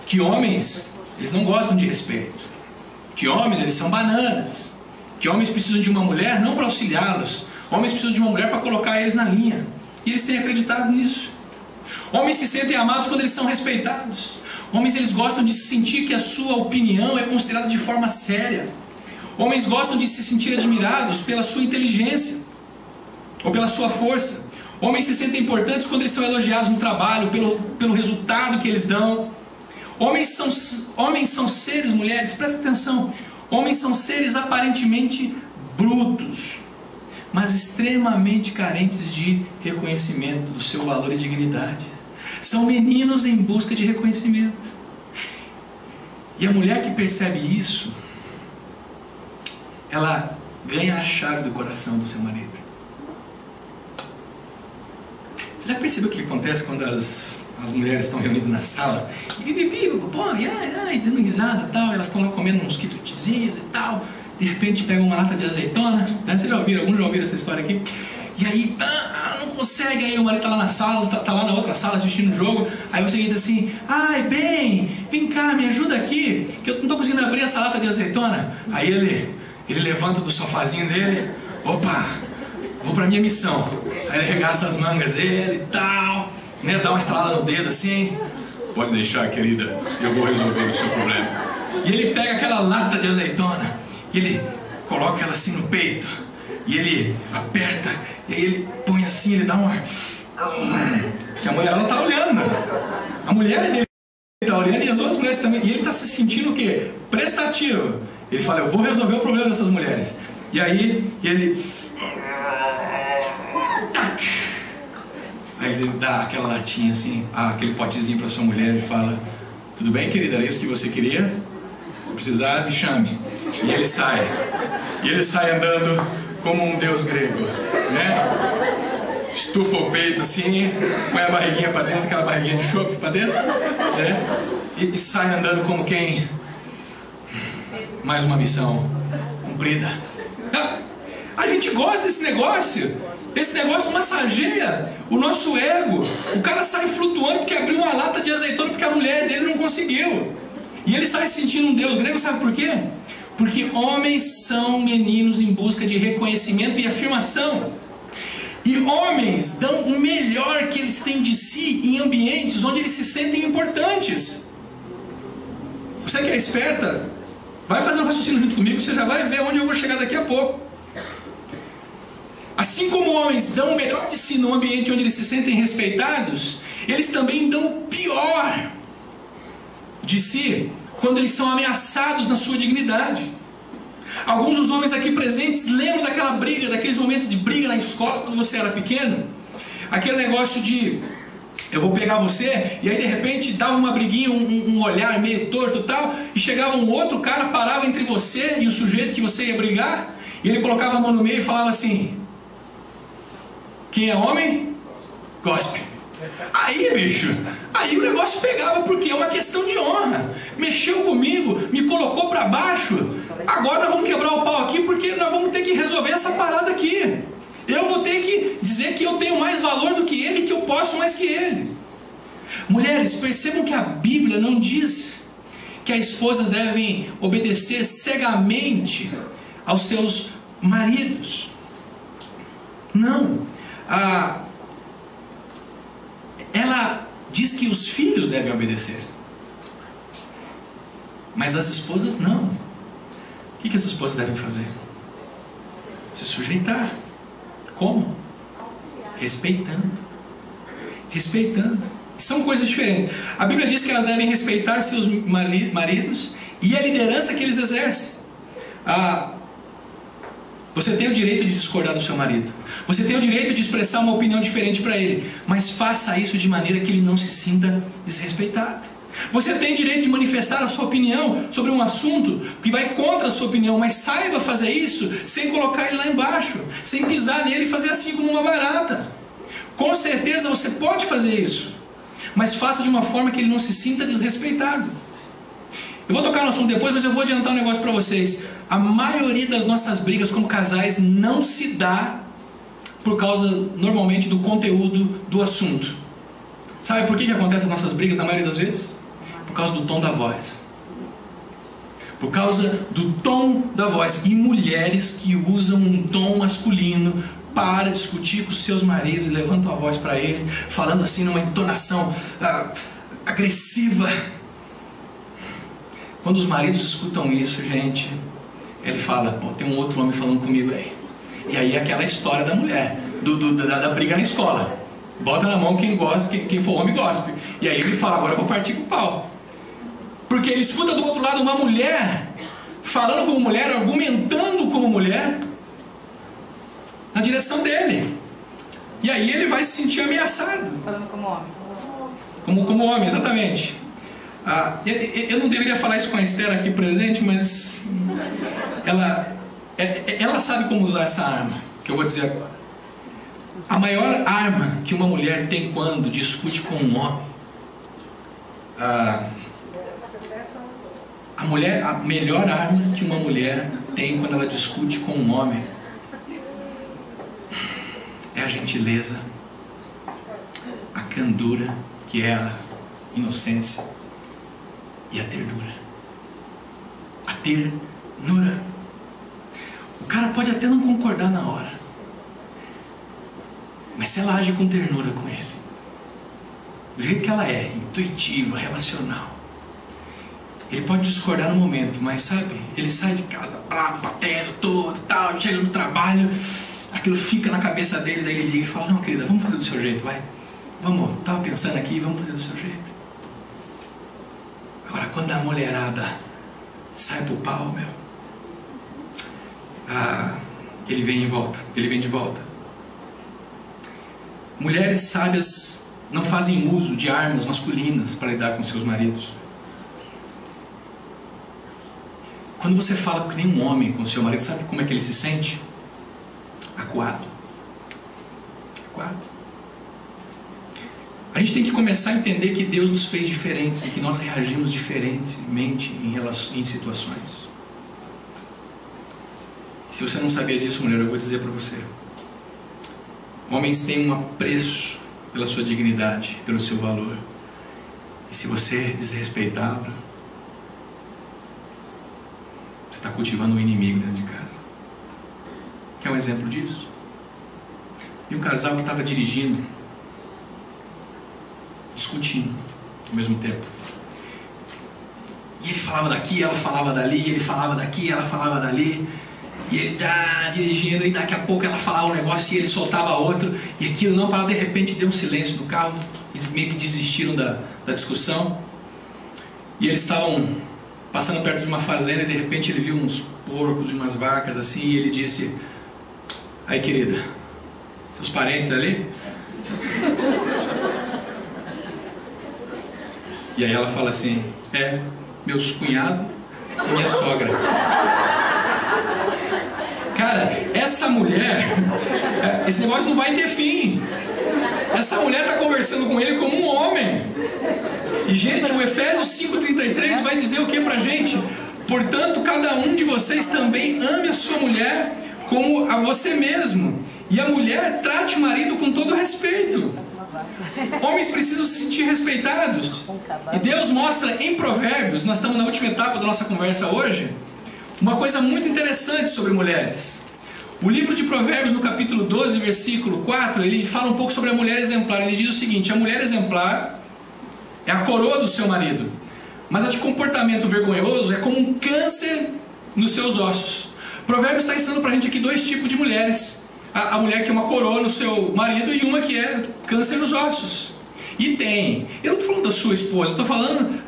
Que homens, eles não gostam de respeito. Que homens, eles são bananas. Que homens precisam de uma mulher não para auxiliá-los. Homens precisam de uma mulher para colocar eles na linha. E eles têm acreditado nisso. Homens se sentem amados quando eles são respeitados. Homens, eles gostam de sentir que a sua opinião é considerada de forma séria. Homens gostam de se sentir admirados pela sua inteligência ou pela sua força. Homens se sentem importantes quando eles são elogiados no trabalho, pelo resultado que eles dão. Homens são seres, mulheres, presta atenção, homens são seres aparentemente brutos, mas extremamente carentes de reconhecimento do seu valor e dignidade. São meninos em busca de reconhecimento. E a mulher que percebe isso, ela ganha a chave do coração do seu marido. Você já percebeu o que acontece quando as mulheres estão reunidas na sala? E dando risada e tal, elas estão lá comendo uns quitutezinhos e tal. De repente pegam uma lata de azeitona, né? Vocês já ouviram? Alguns já ouviram essa história aqui? E aí, não consegue, aí o marido tá lá na sala, tá lá na outra sala assistindo o jogo. Aí você grita assim: ai, bem, vem cá, me ajuda aqui, que eu não tô conseguindo abrir essa lata de azeitona. Aí ele levanta do sofazinho dele: opa, vou pra minha missão. Aí ele regaça as mangas dele e tal, né? Dá uma estalada no dedo assim: pode deixar, querida, eu vou resolver o seu problema. E ele pega aquela lata de azeitona e ele coloca ela assim no peito, e ele aperta, e aí ele põe assim, ele dá uma... que a mulher, ela tá olhando, a mulher dele tá olhando, e as outras mulheres também, e ele tá se sentindo o quê? Prestativo. Ele fala: eu vou resolver o problema dessas mulheres. E aí ele... aí ele dá aquela latinha assim, aquele potezinho para sua mulher, e fala: tudo bem, querida, era isso que você queria? Se precisar, me chame. E ele sai andando como um deus grego, né? Estufa o peito assim, põe a barriguinha para dentro, aquela barriguinha de chope para dentro, né? E sai andando como quem... mais uma missão cumprida. A gente gosta desse negócio. Esse negócio massageia o nosso ego. O cara sai flutuando porque abriu uma lata de azeitona porque a mulher dele não conseguiu. E ele sai se sentindo um deus grego, sabe por quê? Porque homens são meninos em busca de reconhecimento e afirmação. E homens dão o melhor que eles têm de si em ambientes onde eles se sentem importantes. Você que é esperta, vai fazer um raciocínio junto comigo, você já vai ver onde eu vou chegar daqui a pouco. Assim como homens dão o melhor de si num ambiente onde eles se sentem respeitados, eles também dão o pior de si quando eles são ameaçados na sua dignidade. Alguns dos homens aqui presentes lembram daquela briga, daqueles momentos de briga na escola quando você era pequeno? Aquele negócio de: eu vou pegar você, e aí de repente dava uma briguinha, um olhar meio torto e tal, e chegava um outro cara, parava entre você e o sujeito que você ia brigar, e ele colocava a mão no meio e falava assim: quem é homem, gospe. Aí, bicho, aí o negócio pegava, porque é uma questão de honra. Mexeu comigo, me colocou para baixo. Agora nós vamos quebrar o pau aqui, porque nós vamos ter que resolver essa parada aqui. Eu vou ter que dizer que eu tenho mais valor do que ele, que eu posso mais que ele. Mulheres, percebam que a Bíblia não diz que as esposas devem obedecer cegamente aos seus maridos. Não. Ela diz que os filhos devem obedecer, mas as esposas não. O que as esposas devem fazer? Se sujeitar. Como? Respeitando. Respeitando. São coisas diferentes. A Bíblia diz que elas devem respeitar seus maridos e a liderança que eles exercem. Você tem o direito de discordar do seu marido. Você tem o direito de expressar uma opinião diferente para ele. Mas faça isso de maneira que ele não se sinta desrespeitado. Você tem o direito de manifestar a sua opinião sobre um assunto que vai contra a sua opinião. Mas saiba fazer isso sem colocar ele lá embaixo. Sem pisar nele e fazer assim como uma barata. Com certeza você pode fazer isso. mas faça de uma forma que ele não se sinta desrespeitado. Eu vou tocar no assunto depois, mas eu vou adiantar um negócio para vocês. A maioria das nossas brigas como casais não se dá por causa, normalmente, do conteúdo do assunto. Sabe por que acontecem as nossas brigas na maioria das vezes? Por causa do tom da voz. Por causa do tom da voz. E mulheres que usam um tom masculino para discutir com seus maridos, levantam a voz para ele, falando assim numa entonação agressiva. Quando os maridos escutam isso, gente, ele fala, pô, tem um outro homem falando comigo aí. E aí é aquela história da mulher, da briga na escola. Bota na mão quem gosta, quem for homem gosta. E aí ele fala, agora eu vou partir com o pau. Porque ele escuta do outro lado uma mulher falando como mulher, argumentando como mulher, na direção dele. E aí ele vai se sentir ameaçado. Falando como homem. Como homem, exatamente. Eu não deveria falar isso com a Esther aqui presente, mas ela sabe como usar essa arma, que eu vou dizer agora. A maior arma que uma mulher tem quando discute com um homem, a melhor arma que uma mulher tem quando ela discute com um homem é a gentileza, a candura, que é a inocência, e a ternura. A ternura. O cara pode até não concordar na hora, mas se ela age com ternura com ele, do jeito que ela é, intuitiva, relacional, ele pode discordar no momento, mas sabe, ele sai de casa bravo, batendo todo, tal, chega no trabalho, aquilo fica na cabeça dele, daí ele liga e fala, não querida, vamos fazer do seu jeito, vai. Vamos, tava pensando aqui, vamos fazer do seu jeito. Agora, quando a mulherada sai pro pau, meu, ele vem de volta. Mulheres sábias não fazem uso de armas masculinas para lidar com seus maridos. Quando você fala que nem um homem com o seu marido, sabe como é que ele se sente? Acuado. A gente tem que começar a entender que Deus nos fez diferentes e que nós reagimos diferentemente em situações. Se você não sabia disso, mulher, eu vou dizer para você. Homens têm um apreço pela sua dignidade, pelo seu valor. E se você desrespeitá-lo, você está cultivando um inimigo dentro de casa. Quer um exemplo disso? E um casal que estava dirigindo, discutindo ao mesmo tempo. E ele falava daqui, ela falava dali, ele falava daqui, ela falava dali. E ele tá dirigindo e daqui a pouco ela falava um negócio e ele soltava outro. E aquilo não parava, de repente deu um silêncio do carro. Eles meio que desistiram da discussão. E eles estavam passando perto de uma fazenda e de repente ele viu uns porcos e umas vacas assim. E ele disse, aí querida, seus parentes ali? E aí ela fala assim, meus cunhados e minha sogra. Cara, essa mulher, esse negócio não vai ter fim. Essa mulher está conversando com ele como um homem. E gente, o Efésios 5,33 vai dizer o que pra gente? Portanto, cada um de vocês também ame a sua mulher como a você mesmo. E a mulher trate o marido com todo respeito. Homens precisam se sentir respeitados. E Deus mostra em Provérbios, nós estamos na última etapa da nossa conversa hoje, uma coisa muito interessante sobre mulheres. O livro de Provérbios, no capítulo 12, versículo 4, ele fala um pouco sobre a mulher exemplar. Ele diz o seguinte, a mulher exemplar é a coroa do seu marido, mas a de comportamento vergonhoso é como um câncer nos seus ossos. Provérbios está ensinando para a gente aqui dois tipos de mulheres. A mulher que é uma coroa no seu marido e uma que é câncer nos ossos. E tem, eu não estou falando da sua esposa, eu estou falando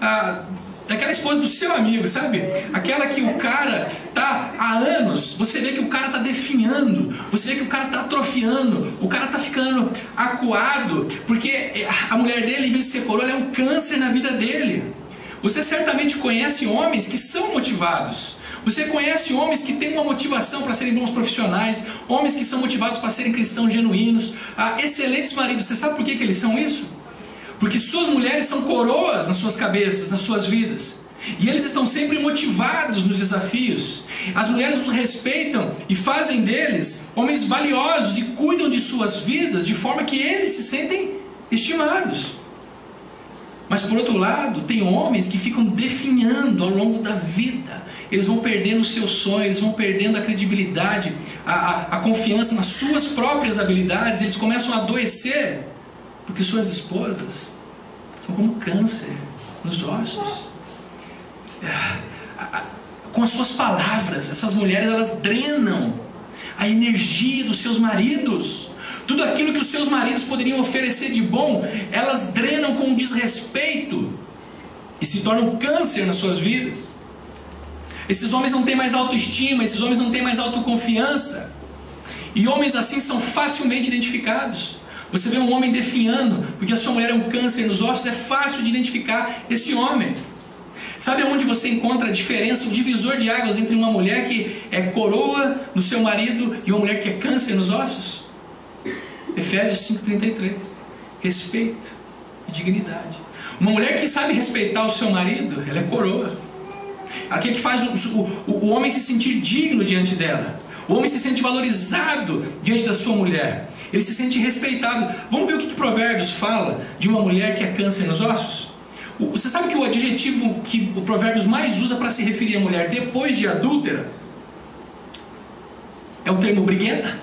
daquela esposa do seu amigo, sabe? Aquela que o cara tá há anos, você vê que o cara tá definhando, você vê que o cara tá atrofiando, o cara tá ficando acuado, porque a mulher dele, em vez de ser coroa, ela é um câncer na vida dele. Você certamente conhece homens que são motivados. Você conhece homens que têm uma motivação para serem bons profissionais, homens que são motivados para serem cristãos genuínos, excelentes maridos. Você sabe por que eles são isso? Porque suas mulheres são coroas nas suas cabeças, nas suas vidas. E eles estão sempre motivados nos desafios. As mulheres os respeitam e fazem deles homens valiosos e cuidam de suas vidas de forma que eles se sentem estimados. Mas por outro lado, tem homens que ficam definhando ao longo da vida. Eles vão perdendo o seu sonho, eles vão perdendo a credibilidade, a confiança nas suas próprias habilidades. Eles começam a adoecer, porque suas esposas são como câncer nos ossos. Com as suas palavras, essas mulheres, elas drenam a energia dos seus maridos. Tudo aquilo que os seus maridos poderiam oferecer de bom, elas drenam com desrespeito e se tornam câncer nas suas vidas. Esses homens não têm mais autoestima, esses homens não têm mais autoconfiança. E homens assim são facilmente identificados. Você vê um homem definhando porque a sua mulher é um câncer nos ossos, é fácil de identificar esse homem. Sabe onde você encontra a diferença, o divisor de águas entre uma mulher que é coroa no seu marido e uma mulher que é câncer nos ossos? Efésios 5,33. Respeito e dignidade. Uma mulher que sabe respeitar o seu marido, ela é coroa. Aquele que faz o homem se sentir digno diante dela. O homem se sente valorizado diante da sua mulher. Ele se sente respeitado. Vamos ver o que Provérbios fala de uma mulher que é câncer nos ossos? Você sabe que o adjetivo que o Provérbios mais usa para se referir à mulher depois de adúltera é o termo briguenta?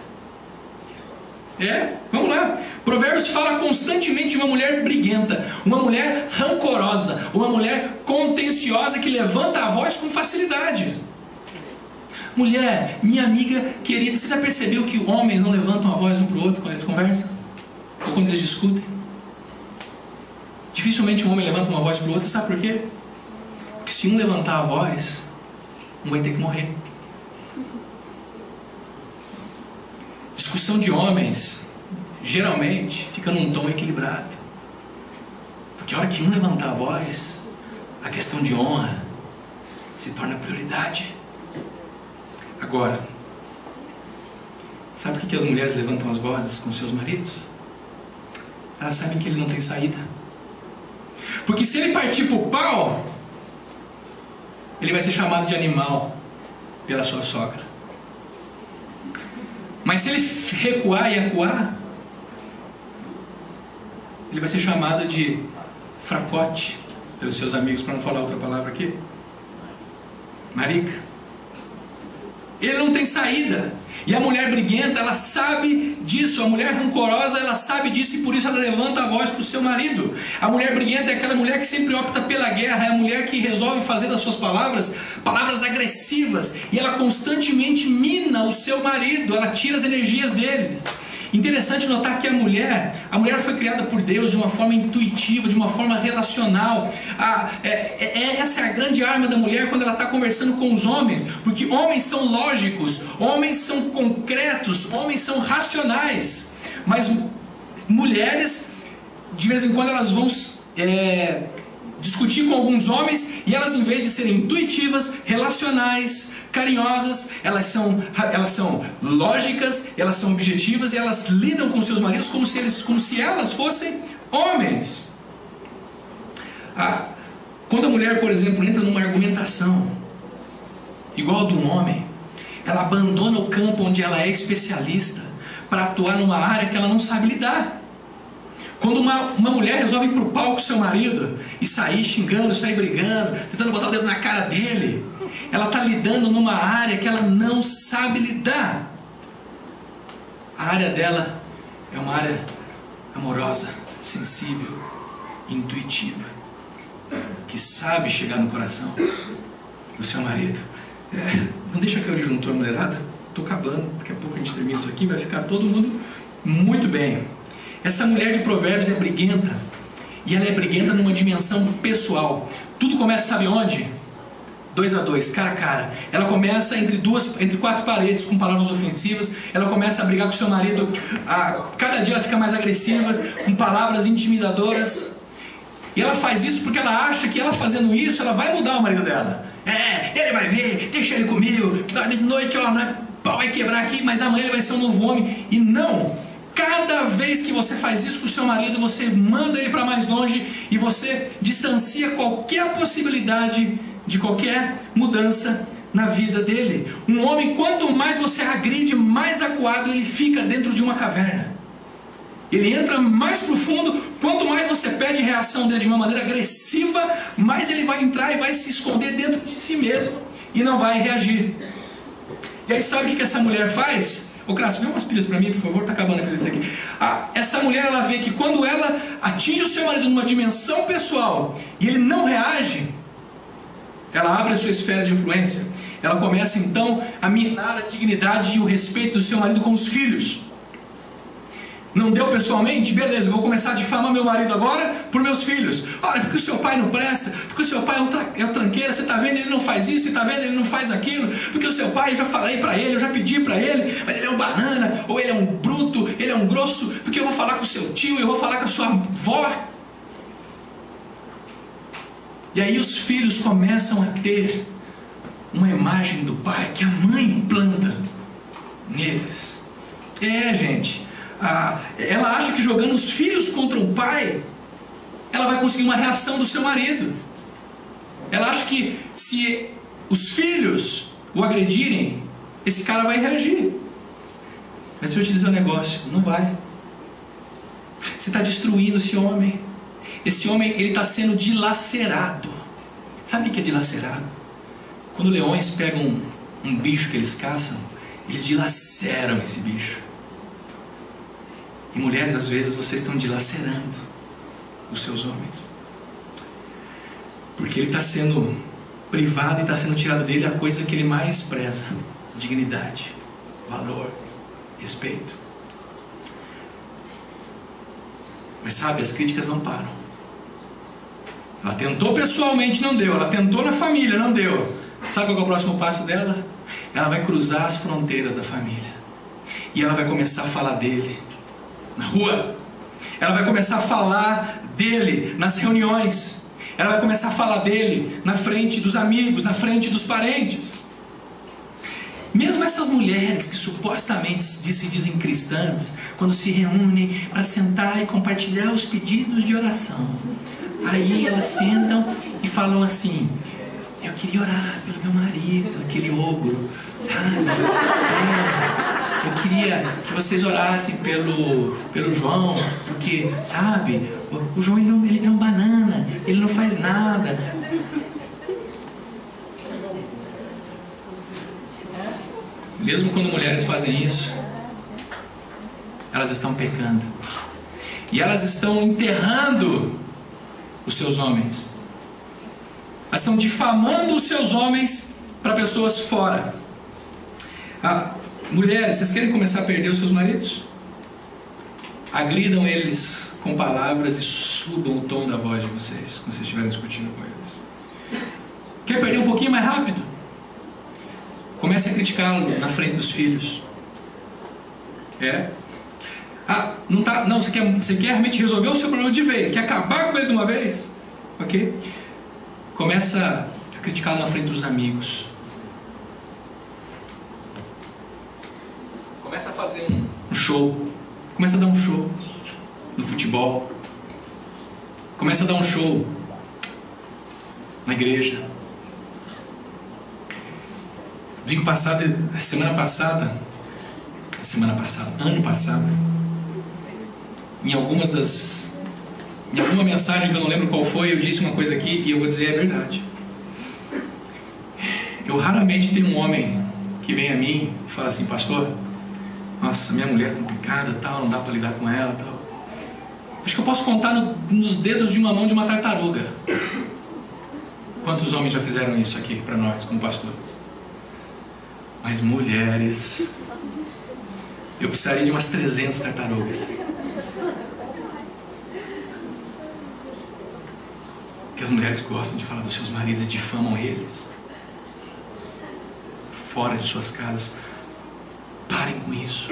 Vamos lá. Provérbios fala constantemente de uma mulher briguenta, uma mulher rancorosa, uma mulher contenciosa que levanta a voz com facilidade. Mulher, minha amiga querida, você já percebeu que homens não levantam a voz um para o outro quando eles conversam? Ou quando eles discutem? Dificilmente um homem levanta uma voz para o outro, sabe por quê? Porque se um levantar a voz, um vai ter que morrer. Discussão de homens, geralmente, fica num tom equilibrado. Porque a hora que um levantar a voz, a questão de honra se torna prioridade. Agora, sabe por que as mulheres levantam as vozes com seus maridos? Elas sabem que ele não tem saída. Porque se ele partir para o pau, ele vai ser chamado de animal pela sua sogra. Mas se ele recuar e acuar, ele vai ser chamado de fracote pelos seus amigos, para não falar outra palavra aqui. Marica. Ele não tem saída. E a mulher briguenta, ela sabe disso. A mulher rancorosa, ela sabe disso, e por isso ela levanta a voz para o seu marido. A mulher briguenta é aquela mulher que sempre opta pela guerra. É a mulher que resolve fazer das suas palavras agressivas, e ela constantemente mina o seu marido. Ela tira as energias deles. Interessante notar que a mulher foi criada por Deus de uma forma intuitiva, de uma forma relacional. Essa é a grande arma da mulher quando ela está conversando com os homens, porque homens são lógicos, homens são concretos, homens são racionais. Mas mulheres, de vez em quando, elas vão discutir com alguns homens, e elas, em vez de serem intuitivas, relacionais, carinhosas, elas são lógicas, elas são objetivas, e elas lidam com seus maridos como se elas fossem homens. Quando a mulher, por exemplo, entra numa argumentação igual a do homem, ela abandona o campo onde ela é especialista para atuar numa área que ela não sabe lidar. Quando uma mulher resolve ir para o pau com seu marido e sair xingando, sair brigando, tentando botar o dedo na cara dele, ela está lidando numa área que ela não sabe lidar. A área dela é uma área amorosa, sensível, intuitiva, que sabe chegar no coração do seu marido. Não deixa cair o disjuntor, mulherada. Estou acabando, daqui a pouco a gente termina isso aqui, vai ficar todo mundo muito bem. Essa mulher de Provérbios é briguenta, e ela é briguenta numa dimensão pessoal. Tudo começa, sabe onde? 2 a 2, cara a cara. Ela começa entre 4 paredes com palavras ofensivas. Ela começa a brigar com seu marido. Cada dia ela fica mais agressiva, com palavras intimidadoras. E ela faz isso porque ela acha que ela fazendo isso, ela vai mudar o marido dela. Ele vai ver, deixa ele comigo, que de noite, ó, o pau vai quebrar aqui, mas amanhã ele vai ser um novo homem. E não, Cada vez que você faz isso com o seu marido, você manda ele para mais longe e você distancia qualquer possibilidade de qualquer mudança na vida dele. Um homem, quanto mais você agride, mais acuado ele fica dentro de uma caverna. Ele entra mais profundo. Quanto mais você pede reação dele de uma maneira agressiva, mais ele vai entrar e vai se esconder dentro de si mesmo e não vai reagir. E aí sabe o que essa mulher faz? Ô Crasso, vê umas pilhas para mim, por favor, tá acabando a pilha disso aqui. Essa mulher, ela vê que quando ela atinge o seu marido numa dimensão pessoal e ele não reage, ela abre a sua esfera de influência. Ela começa então a minar a dignidade e o respeito do seu marido com os filhos. Não deu pessoalmente? Beleza, eu vou começar a difamar meu marido agora por meus filhos. Olha, porque o seu pai não presta, porque o seu pai é um tranqueiro, você está vendo, ele não faz isso, você está vendo, ele não faz aquilo, porque o seu pai, eu já falei para ele, eu já pedi para ele, mas ele é um banana, ou ele é um bruto, ele é um grosso, porque eu vou falar com o seu tio, eu vou falar com a sua avó. E aí os filhos começam a ter uma imagem do pai que a mãe planta neles. Gente, ela acha que jogando os filhos contra o pai, ela vai conseguir uma reação do seu marido. Ela acha que se os filhos o agredirem, esse cara vai reagir. Mas deixa eu te dizer um negócio, não vai. Você está destruindo esse homem. Esse homem, ele está sendo dilacerado. Sabe o que é dilacerado? Quando leões pegam um bicho que eles caçam, eles dilaceram esse bicho. E mulheres, às vezes, vocês estão dilacerando os seus homens. Porque ele está sendo privado e está sendo tirado dele a coisa que ele mais preza: dignidade, valor, respeito. Mas sabe, as críticas não param. Ela tentou pessoalmente, não deu. Ela tentou na família, não deu. Sabe qual é o próximo passo dela? Ela vai cruzar as fronteiras da família. E ela vai começar a falar dele na rua. Ela vai começar a falar dele nas reuniões. Ela vai começar a falar dele na frente dos amigos, na frente dos parentes. Mesmo essas mulheres que supostamente se dizem cristãs, quando se reúnem para sentar e compartilhar os pedidos de oração, aí elas sentam e falam assim: eu queria orar pelo meu marido, aquele ogro, sabe? Eu queria que vocês orassem pelo João, porque, sabe, o João ele é um banana, ele não faz nada. Mesmo quando mulheres fazem isso, elas estão pecando. E elas estão enterrando os seus homens. Elas estão difamando os seus homens para pessoas fora. Mulheres, vocês querem começar a perder os seus maridos? Agridam eles com palavras e subam o tom da voz de vocês, quando vocês estiverem discutindo com eles. Quer perder um pouquinho mais rápido? Comece a criticá-lo na frente dos filhos. Você quer realmente resolver o seu problema de vez? Quer acabar com ele de uma vez? Ok? Começa a criticá-lo na frente dos amigos. Começa a fazer um show. Começa a dar um show no futebol. Começa a dar um show na igreja. Ano passado, em alguma mensagem que eu não lembro qual foi, eu disse uma coisa aqui e eu vou dizer a verdade. Eu raramente tenho um homem que vem a mim e fala assim: pastor, nossa, minha mulher é complicada, tal, não dá para lidar com ela, tal. Acho que eu posso contar nos dedos de uma mão de uma tartaruga. Quantos homens já fizeram isso aqui para nós, como pastores? Mas mulheres, eu precisaria de umas 300 tartarugas. Porque as mulheres gostam de falar dos seus maridos e difamam eles fora de suas casas. Parem com isso.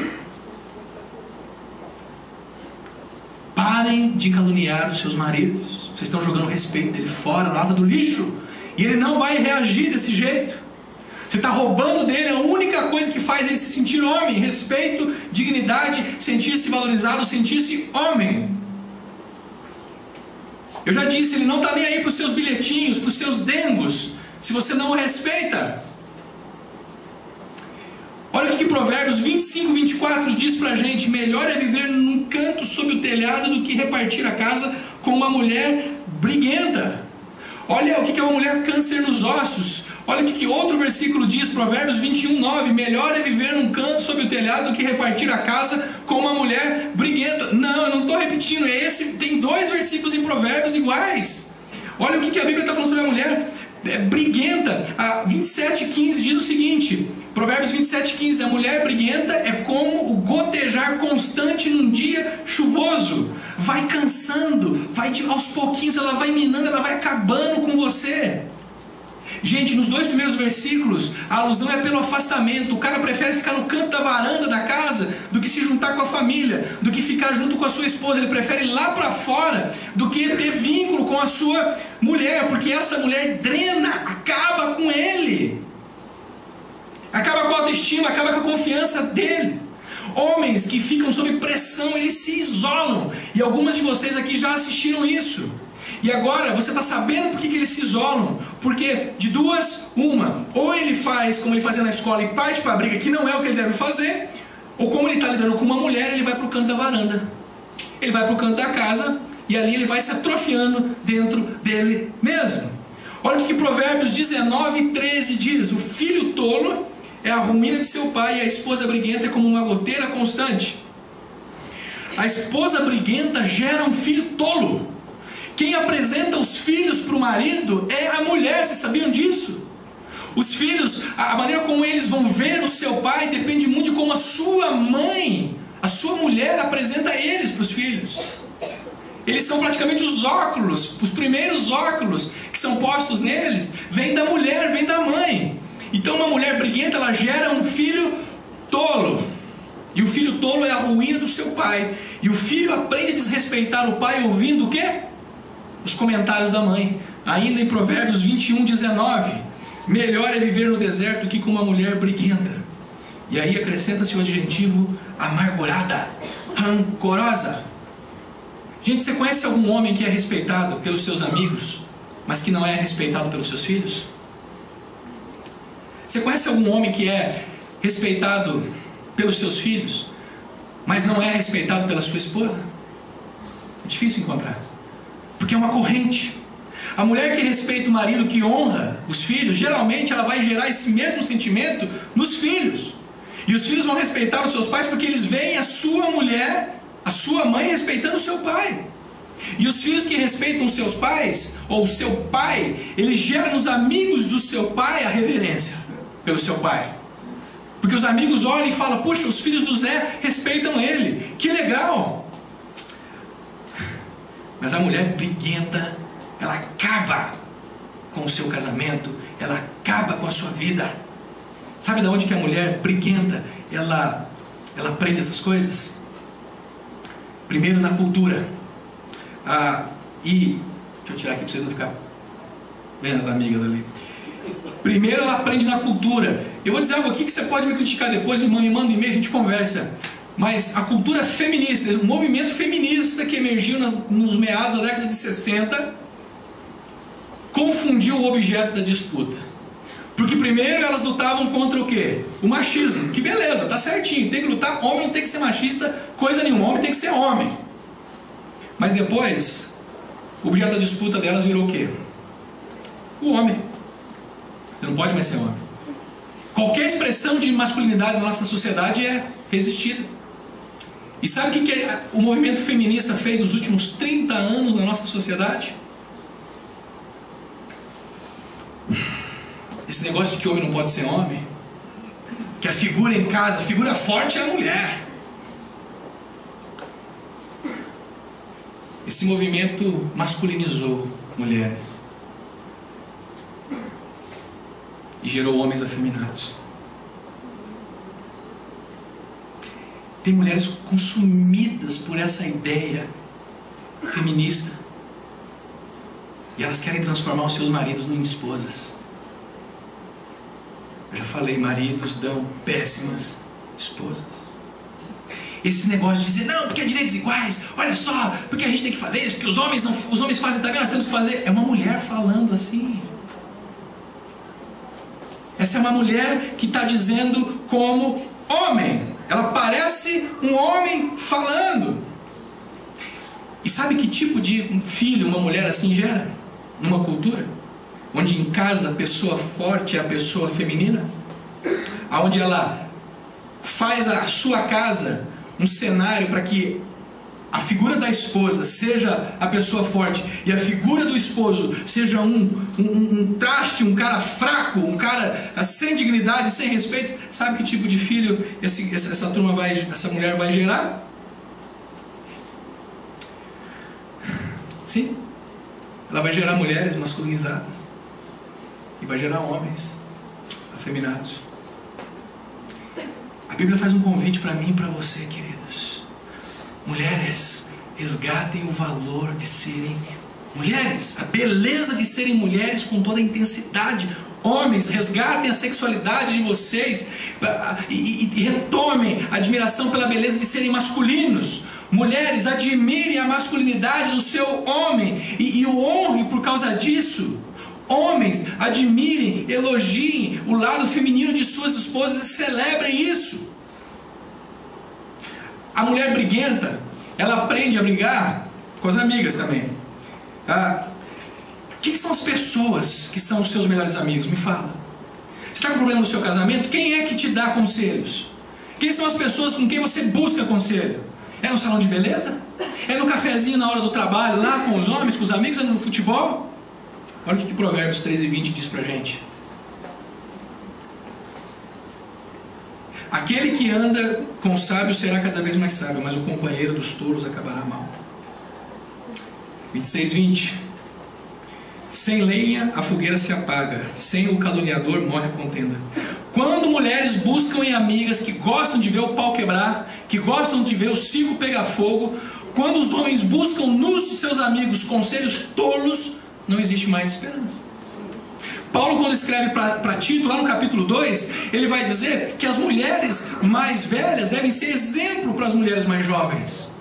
Parem de caluniar os seus maridos. Vocês estão jogando o respeito dele fora, na lata do lixo, e ele não vai reagir desse jeito. Você está roubando dele a única coisa que faz ele se sentir homem: respeito, dignidade, sentir-se valorizado, sentir-se homem. Eu já disse, ele não está nem aí para os seus bilhetinhos, para os seus dengos, se você não o respeita. Olha o que Provérbios 25, 24 diz pra gente: melhor é viver num canto sob o telhado do que repartir a casa com uma mulher briguenta. Olha o que é uma mulher câncer nos ossos. Olha o que outro versículo diz, Provérbios 21, 9: melhor é viver num canto sob o telhado do que repartir a casa com uma mulher briguenta. Não, eu não estou repetindo, tem 2 versículos em Provérbios iguais. Olha o que a Bíblia está falando sobre a mulher briguenta. A 27:15 diz o seguinte, Provérbios 27:15: a mulher briguenta é como o gotejar constante num dia chuvoso. Vai cansando, aos pouquinhos ela vai minando, ela vai acabando com você. Gente, nos 2 primeiros versículos, a alusão é pelo afastamento. O cara prefere ficar no canto da varanda da casa do que se juntar com a família, do que ficar junto com a sua esposa. Ele prefere ir lá para fora do que ter vínculo com a sua mulher, porque essa mulher drena, acaba com ele, acaba com a autoestima, acaba com a confiança dele. Homens que ficam sob pressão, eles se isolam, e algumas de vocês aqui já assistiram isso. E agora você está sabendo por que eles se isolam? Porque de duas, uma: ou ele faz como ele fazia na escola e parte para a briga, que não é o que ele deve fazer, ou como ele está lidando com uma mulher, ele vai para o canto da varanda, ele vai para o canto da casa, e ali ele vai se atrofiando dentro dele mesmo. Olha o que Provérbios 19:13 diz: o filho tolo é a ruína de seu pai, e a esposa briguenta é como uma goteira constante. A esposa briguenta gera um filho tolo. Quem apresenta os filhos para o marido é a mulher, vocês sabiam disso? Os filhos, a maneira como eles vão ver o seu pai depende muito de como a sua mãe, a sua mulher apresenta eles para os filhos. Eles são praticamente os óculos, os primeiros óculos que são postos neles, vêm da mulher, vêm da mãe. Então uma mulher briguenta, ela gera um filho tolo. E o filho tolo é a ruína do seu pai. E o filho aprende a desrespeitar o pai ouvindo o quê? Os comentários da mãe. Ainda em Provérbios 21:19: melhor é viver no deserto do que com uma mulher briguenta. E aí acrescenta-se o adjetivo amargurada, rancorosa. Gente, você conhece algum homem que é respeitado pelos seus amigos, mas que não é respeitado pelos seus filhos? Você conhece algum homem que é respeitado pelos seus filhos, mas não é respeitado pela sua esposa? É difícil encontrar, porque é uma corrente. A mulher que respeita o marido, que honra os filhos, geralmente ela vai gerar esse mesmo sentimento nos filhos. E os filhos vão respeitar os seus pais porque eles veem a sua mulher, a sua mãe, respeitando o seu pai. E os filhos que respeitam os seus pais, ou o seu pai, ele gera nos amigos do seu pai a reverência pelo seu pai. Porque os amigos olham e falam: puxa, os filhos do Zé respeitam ele, que legal. Mas a mulher briguenta, ela acaba com o seu casamento, ela acaba com a sua vida. Sabe de onde que a mulher briguenta, ela aprende essas coisas? Primeiro na cultura. Deixa eu tirar aqui para vocês não ficarem vendo as amigas ali. Primeiro ela aprende na cultura. Eu vou dizer algo aqui que você pode me criticar depois, me manda um e-mail, a gente conversa. Mas a cultura feminista, o movimento feminista que emergiu nos meados da década de 60, confundiu o objeto da disputa. Porque primeiro elas lutavam contra o quê? O machismo. Que beleza, tá certinho, tem que lutar, homem não tem que ser machista, coisa nenhuma, homem tem que ser homem. Mas depois, o objeto da disputa delas virou o quê? O homem. Você não pode mais ser homem. Qualquer expressão de masculinidade na nossa sociedade é resistida. E sabe o que o movimento feminista fez nos últimos 30 anos na nossa sociedade? Esse negócio de que homem não pode ser homem, que a figura em casa, a figura forte é a mulher. Esse movimento masculinizou mulheres e gerou homens afeminados. Tem mulheres consumidas por essa ideia feminista e elas querem transformar os seus maridos em esposas. Eu já falei, maridos dão péssimas esposas. Esse negócio de dizer, não, porque é direitos iguais, olha só, porque a gente tem que fazer isso, porque os homens fazem também, nós temos que fazer. É uma mulher falando assim. Essa é uma mulher que está dizendo como homem. Ela parece um homem falando. E sabe que tipo de filho uma mulher assim gera? Numa cultura onde em casa a pessoa forte é a pessoa feminina, onde ela faz a sua casa um cenário para que a figura da esposa seja a pessoa forte e a figura do esposo seja um traste, um cara fraco, um cara sem dignidade, sem respeito. Sabe que tipo de filho essa mulher vai gerar? Sim, ela vai gerar mulheres masculinizadas e vai gerar homens afeminados. A Bíblia faz um convite para mim e para você, queridos. Mulheres, resgatem o valor de serem mulheres, a beleza de serem mulheres com toda a intensidade. Homens, resgatem a sexualidade de vocês e retomem a admiração pela beleza de serem masculinos. Mulheres, admirem a masculinidade do seu homem e o honrem por causa disso. Homens, admirem, elogiem o lado feminino de suas esposas e celebrem isso. A mulher briguenta, ela aprende a brigar com as amigas também. Quem são as pessoas que são os seus melhores amigos? Me fala. Você está com problema no seu casamento? Quem é que te dá conselhos? Quem são as pessoas com quem você busca conselho? É no salão de beleza? É no cafezinho na hora do trabalho, lá com os homens, com os amigos? É no futebol? Olha o que Provérbios 13:20 diz pra gente. Aquele que anda com o sábio será cada vez mais sábio, mas o companheiro dos tolos acabará mal. 26:20. Sem lenha a fogueira se apaga, sem o caluniador morre a contenda. Quando mulheres buscam em amigas que gostam de ver o pau quebrar, que gostam de ver o circo pegar fogo, quando os homens buscam nos seus amigos conselhos tolos, não existe mais esperança. Paulo, quando escreve para Tito, lá no capítulo 2, ele vai dizer que as mulheres mais velhas devem ser exemplo para as mulheres mais jovens.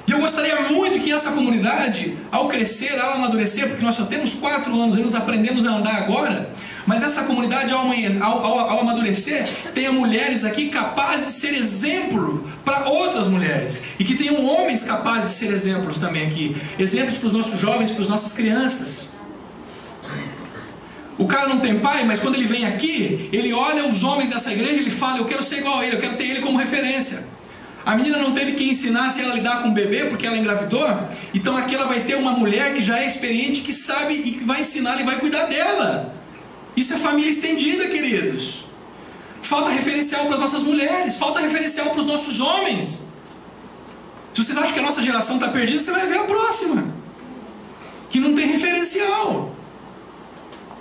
E eu gostaria muito que essa comunidade, ao crescer, ao amadurecer, porque nós só temos 4 anos e nós aprendemos a andar agora, mas essa comunidade, ao amadurecer, tenha mulheres aqui capazes de ser exemplo para outras mulheres. E que tenham homens capazes de ser exemplos também aqui. Exemplos para os nossos jovens, para as nossas crianças. O cara não tem pai, mas quando ele vem aqui, ele olha os homens dessa igreja e ele fala, eu quero ser igual a ele, eu quero ter ele como referência. A menina não teve que ensinar se ela lidar com o bebê, porque ela engravidou. Então aqui ela vai ter uma mulher que já é experiente, que sabe e que vai ensinar e vai cuidar dela. Isso é família estendida, queridos. Falta referencial para as nossas mulheres, falta referencial para os nossos homens. Se vocês acham que a nossa geração está perdida, você vai ver a próxima, que não tem referencial.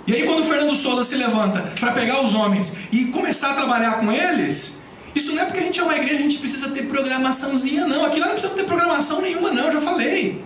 E aí quando o Fernando Souza se levanta para pegar os homens e começar a trabalhar com eles, isso não é porque a gente é uma igreja, a gente precisa ter programaçãozinha, não. Aqui nós não precisamos ter programação nenhuma, não, eu já falei.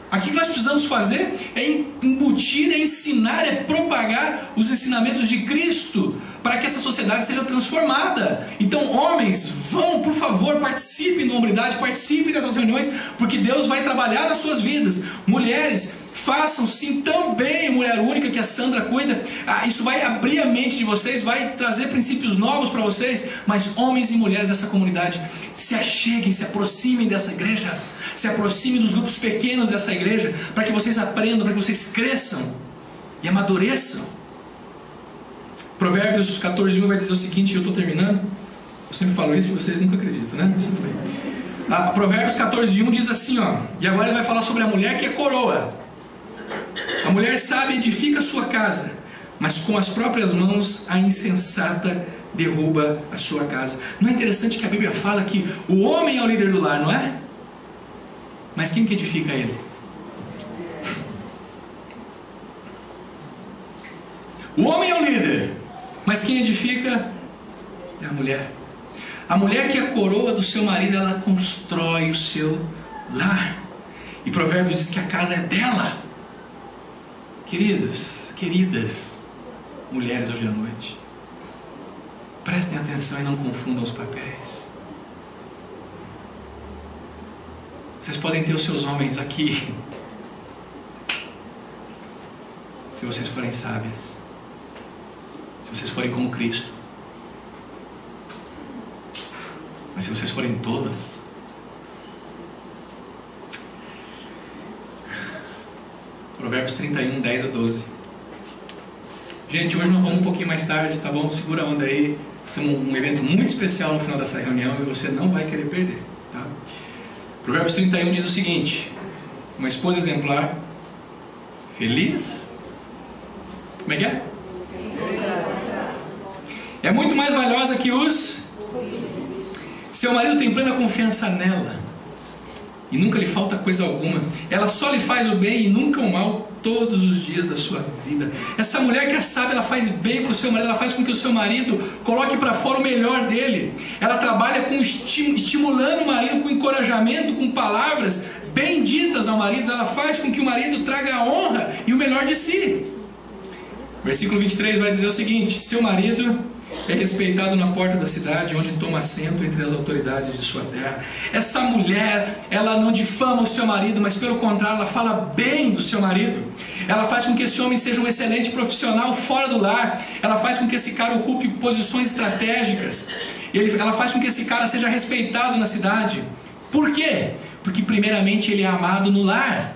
Aqui o que nós precisamos fazer é embutir, é ensinar, é propagar os ensinamentos de Cristo para que essa sociedade seja transformada. Então, homens, vão, por favor, participem da hombridade, participem dessas reuniões, porque Deus vai trabalhar nas suas vidas. Mulheres, façam sim também Mulher Única, que a Sandra cuida. Isso vai abrir a mente de vocês, vai trazer princípios novos para vocês. Mas homens e mulheres dessa comunidade, se acheguem, se aproximem dessa igreja, se aproximem dos grupos pequenos dessa igreja, para que vocês aprendam, para que vocês cresçam e amadureçam. Provérbios 14:1 vai dizer o seguinte, eu estou terminando. Eu sempre falo isso e vocês nunca acreditam, né? Mas tudo bem. Provérbios 14:1 diz assim, ó, e agora ele vai falar sobre a mulher que é coroa. A mulher sábia edifica a sua casa, mas com as próprias mãos a insensata derruba a sua casa. Não é interessante que a Bíblia fala que o homem é o líder do lar, não é? Mas quem que edifica ele? O homem é o líder, mas quem edifica é a mulher. A mulher que é a coroa do seu marido, ela constrói o seu lar. E Provérbios diz que a casa é dela. Queridos, queridas, mulheres hoje à noite, prestem atenção e não confundam os papéis. Vocês podem ter os seus homens aqui, se vocês forem sábias, se vocês forem como Cristo. Mas se vocês forem tolas, Provérbios 31, 10 a 12. Gente, hoje nós vamos um pouquinho mais tarde, tá bom? Segura a onda aí. Temos um evento muito especial no final dessa reunião e você não vai querer perder, tá? Provérbios 31 diz o seguinte: uma esposa exemplar, feliz. Como é que é? É muito mais valiosa que os. Seu marido tem plena confiança nela e nunca lhe falta coisa alguma. Ela só lhe faz o bem e nunca o mal todos os dias da sua vida. Essa mulher que é sábia, ela faz bem para o seu marido, ela faz com que o seu marido coloque para fora o melhor dele. Ela trabalha com estimulando o marido, com encorajamento, com palavras benditas ao marido. Ela faz com que o marido traga a honra e o melhor de si. Versículo 23 vai dizer o seguinte: seu marido é respeitado na porta da cidade, onde toma assento entre as autoridades de sua terra. Essa mulher, ela não difama o seu marido, mas pelo contrário, ela fala bem do seu marido. Ela faz com que esse homem seja um excelente profissional fora do lar. Ela faz com que esse cara ocupe posições estratégicas. Ela faz com que esse cara seja respeitado na cidade. Por quê? Porque primeiramente ele é amado no lar.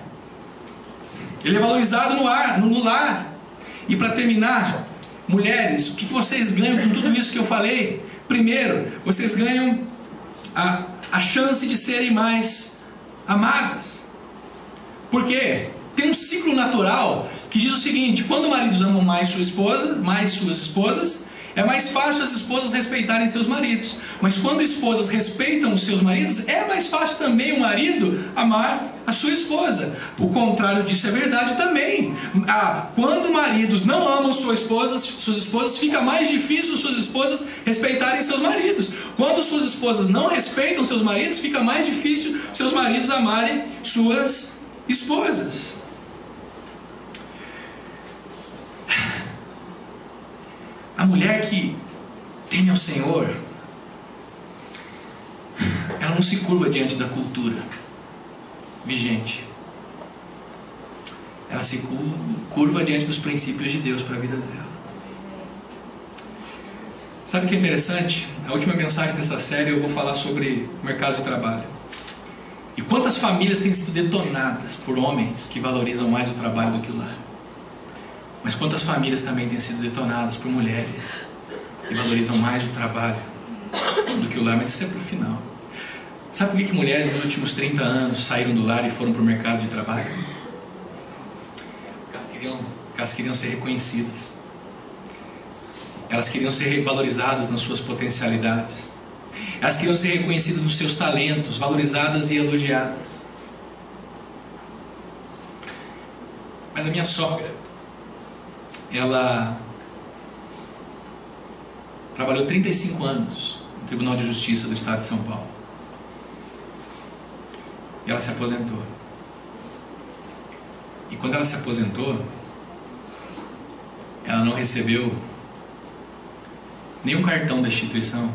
Ele é valorizado no lar. E para terminar, mulheres, o que vocês ganham com tudo isso que eu falei? Primeiro, vocês ganham a chance de serem mais amadas. Por quê? Tem um ciclo natural que diz o seguinte: quando maridos amam mais suas esposas, é mais fácil as esposas respeitarem seus maridos. Mas quando esposas respeitam os seus maridos, é mais fácil também o marido amar a sua esposa. O contrário disso é verdade também. Quando maridos não amam suas esposas, fica mais difícil suas esposas respeitarem seus maridos. Quando suas esposas não respeitam seus maridos, fica mais difícil seus maridos amarem suas esposas. A mulher que teme ao Senhor, ela não se curva diante da cultura vigente. Ela se curva diante dos princípios de Deus para a vida dela. Sabe o que é interessante? A última mensagem dessa série eu vou falar sobre o mercado de trabalho. E quantas famílias têm sido detonadas por homens que valorizam mais o trabalho do que o lar. Mas quantas famílias também têm sido detonadas por mulheres que valorizam mais o trabalho do que o lar. Mas isso é para o final. Sabe por que mulheres nos últimos 30 anos saíram do lar e foram para o mercado de trabalho? Porque elas queriam ser reconhecidas. Elas queriam ser valorizadas nas suas potencialidades. Elas queriam ser reconhecidas nos seus talentos, valorizadas e elogiadas. Mas a minha sogra, ela trabalhou 35 anos no Tribunal de Justiça do Estado de São Paulo. E ela se aposentou. E quando ela se aposentou, ela não recebeu nenhum cartão da instituição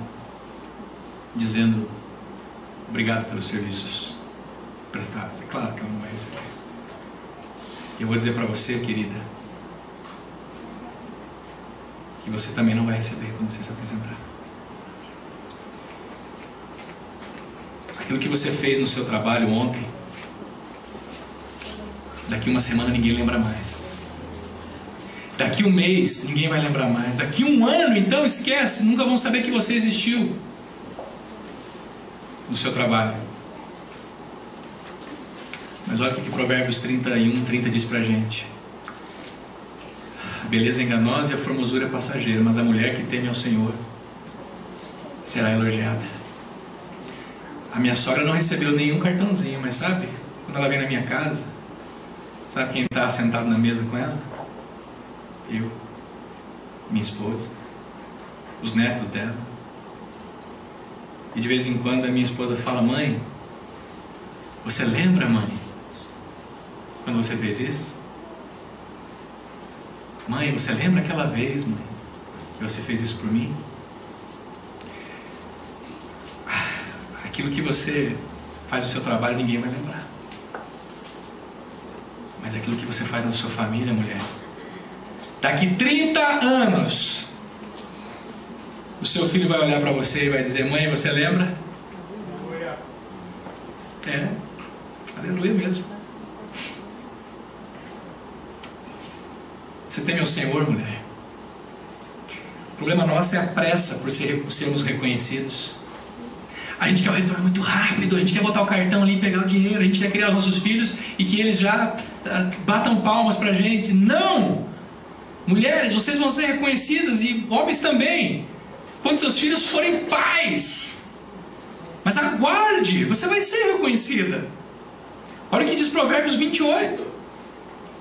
dizendo obrigado pelos serviços prestados. É claro que ela não vai receber. E eu vou dizer para você, querida, que você também não vai receber quando você se aposentar. Aquilo que você fez no seu trabalho ontem, daqui uma semana ninguém lembra mais. Daqui um mês ninguém vai lembrar mais. Daqui um ano, então, esquece, nunca vão saber que você existiu no seu trabalho. Mas olha o que Provérbios 31, 30 diz pra gente: a beleza é enganosa e a formosura é passageira, mas a mulher que teme ao Senhor será elogiada. A minha sogra não recebeu nenhum cartãozinho, mas sabe, quando ela vem na minha casa, sabe quem está sentado na mesa com ela? Eu, minha esposa, os netos dela. E de vez em quando a minha esposa fala: mãe, você lembra, mãe, quando você fez isso? Mãe, você lembra aquela vez, mãe, que você fez isso por mim? Aquilo que você faz o seu trabalho, ninguém vai lembrar. Mas aquilo que você faz na sua família, mulher, daqui 30 anos, o seu filho vai olhar para você e vai dizer: mãe, você lembra? É, aleluia mesmo. Você teme ao Senhor, mulher? O problema nosso é a pressa por sermos reconhecidos. A gente quer o retorno muito rápido, a gente quer botar o cartão ali e pegar o dinheiro, a gente quer criar os nossos filhos e que eles já batam palmas pra gente. Não! Mulheres, vocês vão ser reconhecidas, e homens também, quando seus filhos forem pais. Mas aguarde, você vai ser reconhecida. Olha o que diz Provérbios 28.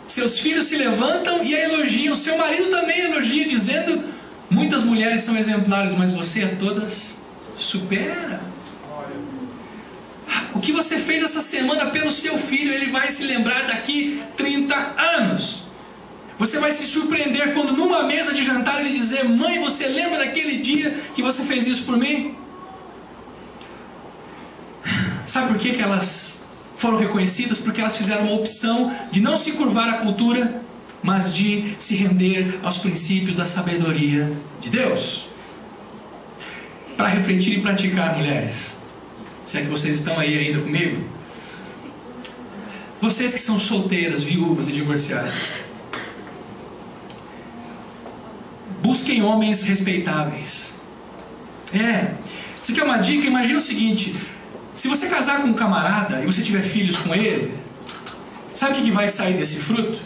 Seus filhos se levantam e a elogiam, seu marido também elogia, dizendo: muitas mulheres são exemplares, mas você a todas supera. O que você fez essa semana pelo seu filho, ele vai se lembrar daqui 30 anos. Você vai se surpreender quando numa mesa de jantar ele dizer: mãe, você lembra daquele dia que você fez isso por mim? Sabe por que elas foram reconhecidas? Porque elas fizeram uma opção de não se curvar à cultura, mas de se render aos princípios da sabedoria de Deus. Para refletir e praticar, mulheres, se é que vocês estão aí ainda comigo, vocês que são solteiras, viúvas e divorciadas, busquem homens respeitáveis. Você quer uma dica? Imagina o seguinte: se você casar com um camarada e você tiver filhos com ele, sabe o que vai sair desse fruto?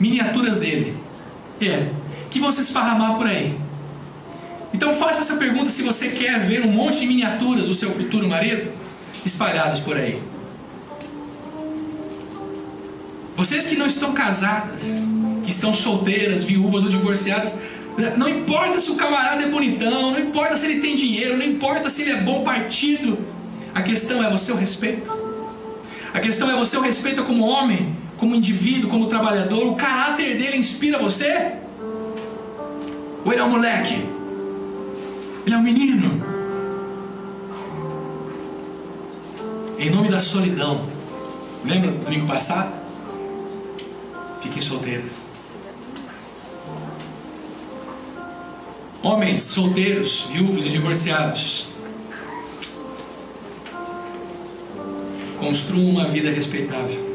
Miniaturas dele, que vão se esparramar por aí. Então faça essa pergunta se você quer ver um monte de miniaturas do seu futuro marido espalhadas por aí. Vocês que não estão casadas, que estão solteiras, viúvas ou divorciadas, não importa se o camarada é bonitão, não importa se ele tem dinheiro, não importa se ele é bom partido, a questão é você o respeito. A questão é você o respeita como homem, como indivíduo, como trabalhador. O caráter dele inspira você? Ou ele é um moleque? Ele é um menino? Em nome da solidão, lembra do domingo passado? Fiquem solteiras. Homens solteiros, viúvos e divorciados, construam uma vida respeitável.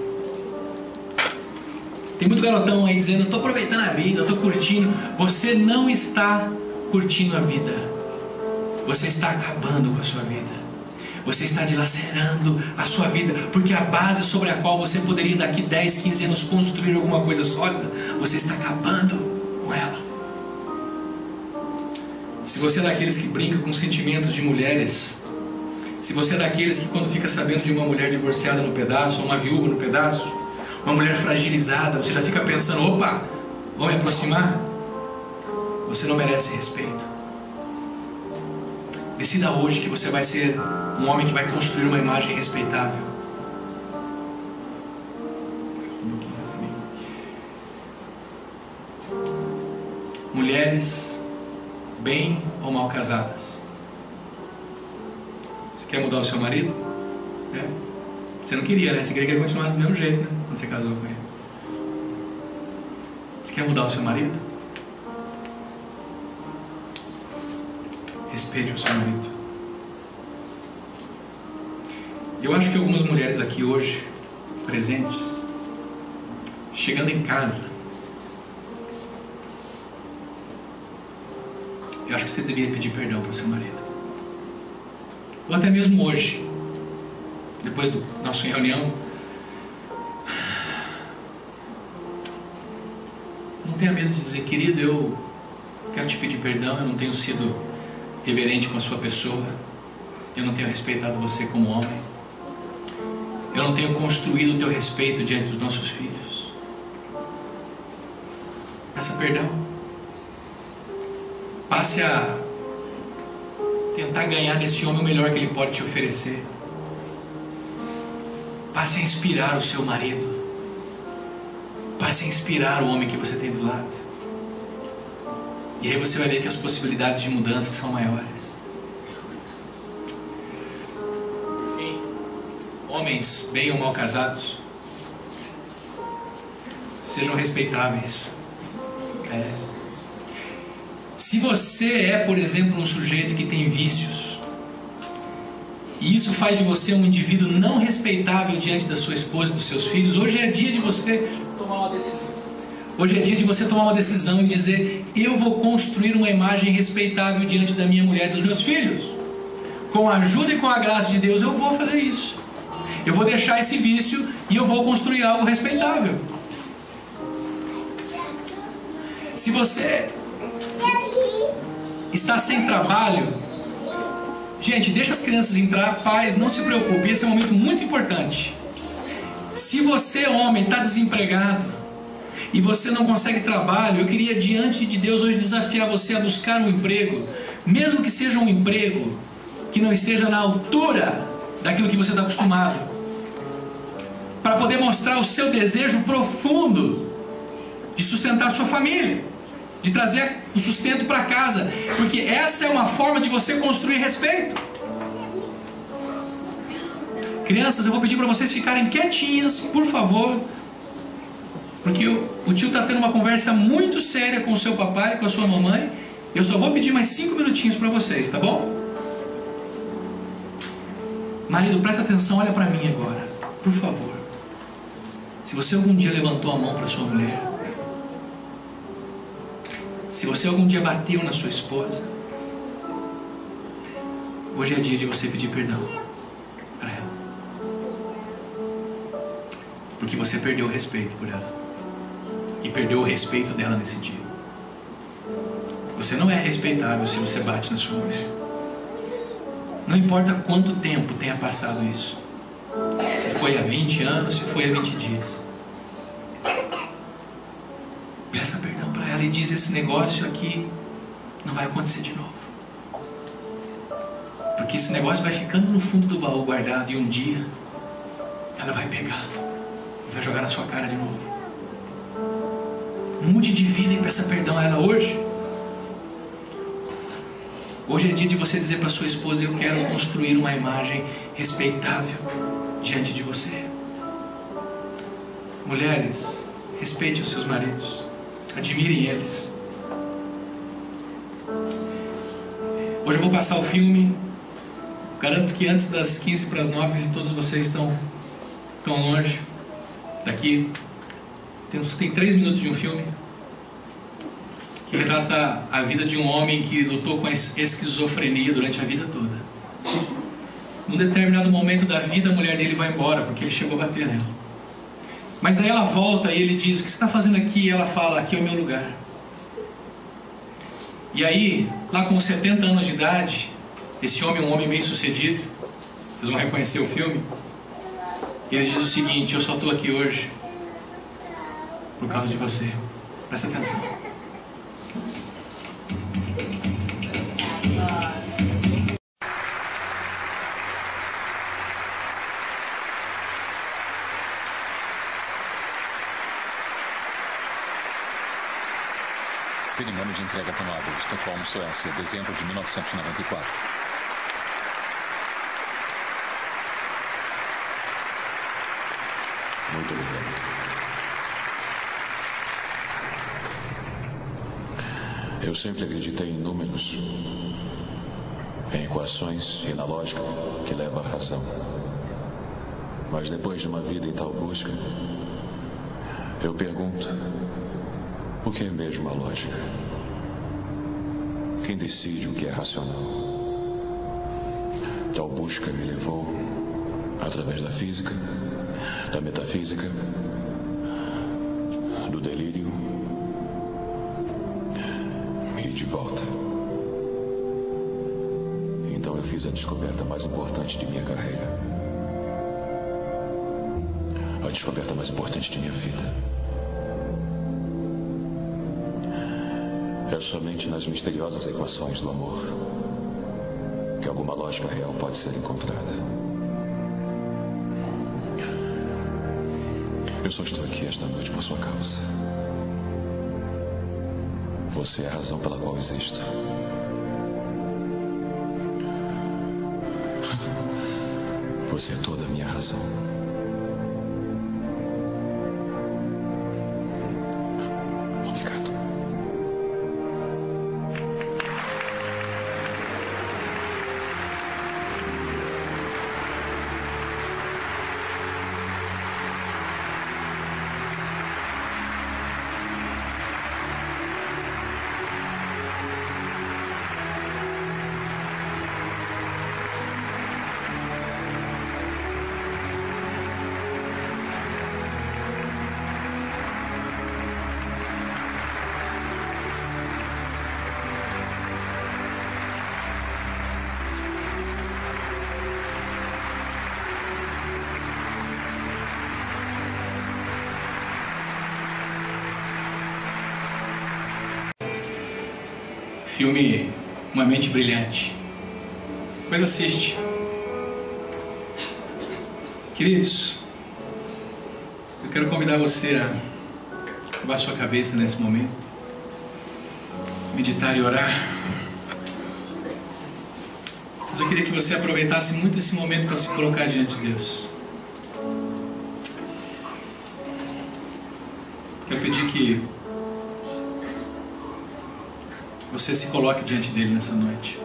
Tem muito garotão aí dizendo: eu estou aproveitando a vida, eu estou curtindo. Você não está curtindo a vida. Você está acabando com a sua vida. Você está dilacerando a sua vida, porque a base sobre a qual você poderia daqui 10, 15 anos construir alguma coisa sólida, você está acabando com ela. Se você é daqueles que brinca com sentimentos de mulheres, se você é daqueles que quando fica sabendo de uma mulher divorciada no pedaço, ou uma viúva no pedaço, uma mulher fragilizada, você já fica pensando: opa, vou me aproximar? Você não merece respeito. Decida hoje que você vai ser um homem que vai construir uma imagem respeitável. Mulheres bem ou mal casadas, você quer mudar o seu marido? Você não queria, né? Você queria que ele continuasse do mesmo jeito, né? Quando você casou com ele. Você quer mudar o seu marido? Respeite o seu marido. Eu acho que algumas mulheres aqui hoje, presentes, chegando em casa, eu acho que você deveria pedir perdão para o seu marido. Ou até mesmo hoje, depois da nossa reunião, não tenha medo de dizer: querido, eu quero te pedir perdão, eu não tenho sido reverente com a sua pessoa, eu não tenho respeitado você como homem, eu não tenho construído o teu respeito diante dos nossos filhos. Peça perdão. Passe a tentar ganhar nesse homem o melhor que ele pode te oferecer. Passe a inspirar o seu marido. Passe a inspirar o homem que você tem do lado. E aí você vai ver que as possibilidades de mudança são maiores. homens bem ou mal casados, sejam respeitáveis. Se você é, por exemplo, um sujeito que tem vícios, e isso faz de você um indivíduo não respeitável diante da sua esposa e dos seus filhos, hoje é dia de você tomar uma decisão. Hoje é dia de você tomar uma decisão e dizer: eu vou construir uma imagem respeitável diante da minha mulher e dos meus filhos. Com a ajuda e com a graça de Deus eu vou fazer isso. Eu vou deixar esse vício e eu vou construir algo respeitável. Se você está sem trabalho, gente, deixa as crianças entrar, pais, não se preocupe, esse é um momento muito importante. Se você, homem, está desempregado e você não consegue trabalho, eu queria diante de Deus hoje desafiar você a buscar um emprego, mesmo que seja um emprego que não esteja na altura daquilo que você está acostumado, para poder mostrar o seu desejo profundo de sustentar a sua família, de trazer o sustento para casa, porque essa é uma forma de você construir respeito. Crianças, eu vou pedir para vocês ficarem quietinhas, por favor, porque o tio está tendo uma conversa muito séria com o seu papai, com a sua mamãe. Eu só vou pedir mais 5 minutinhos para vocês, tá bom? Marido, presta atenção, olha para mim agora, por favor. Se você algum dia levantou a mão para sua mulher, se você algum dia bateu na sua esposa, hoje é dia de você pedir perdão para ela, porque você perdeu o respeito por ela e perdeu o respeito dela nesse dia. Você não é respeitável se você bate na sua mulher. Não importa quanto tempo tenha passado isso, se foi há 20 anos, se foi há 20 dias. Peça perdão para ela e diz: esse negócio aqui não vai acontecer de novo, porque esse negócio vai ficando no fundo do baú guardado, e um dia ela vai pegar e vai jogar na sua cara de novo. Mude de vida e peça perdão a ela hoje. Hoje é dia de você dizer para sua esposa: eu quero construir uma imagem respeitável diante de você. Mulheres, respeitem os seus maridos, admirem eles. Hoje eu vou passar o filme. Garanto que antes das 15 para as 9 todos vocês estão longe daqui. Tem 3 minutos de um filme que retrata a vida de um homem que lutou com a esquizofrenia durante a vida toda. Num determinado momento da vida, a mulher dele vai embora porque ele chegou a bater nela. Mas daí ela volta e ele diz: o que você está fazendo aqui? E ela fala: aqui é o meu lugar. E aí, lá com 70 anos de idade, esse homem é um homem bem sucedido, vocês vão reconhecer o filme, e ele diz o seguinte: eu só estou aqui hoje por causa de você. Presta atenção. Cerimônia de entrega tomada, Estocolmo, Suécia, dezembro de 1994. Muito obrigado. Eu sempre acreditei em números, em equações e na lógica que leva à razão. Mas depois de uma vida em tal busca, eu pergunto: o que é mesmo a lógica? Quem decide o que é racional? Tal busca me levou, através da física, da metafísica, do delírio e de volta. Então eu fiz a descoberta mais importante de minha carreira. A descoberta mais importante de minha vida. É somente nas misteriosas equações do amor que alguma lógica real pode ser encontrada. Eu só estou aqui esta noite por sua causa. Você é a razão pela qual existo. Você é toda a minha razão. Obrigado. Filme Uma Mente Brilhante. Depois assiste. Queridos, eu quero convidar você a curvar sua cabeça nesse momento, meditar e orar. Mas eu queria que você aproveitasse muito esse momento para se colocar diante de Deus. Quero pedir que você se coloque diante dele nessa noite.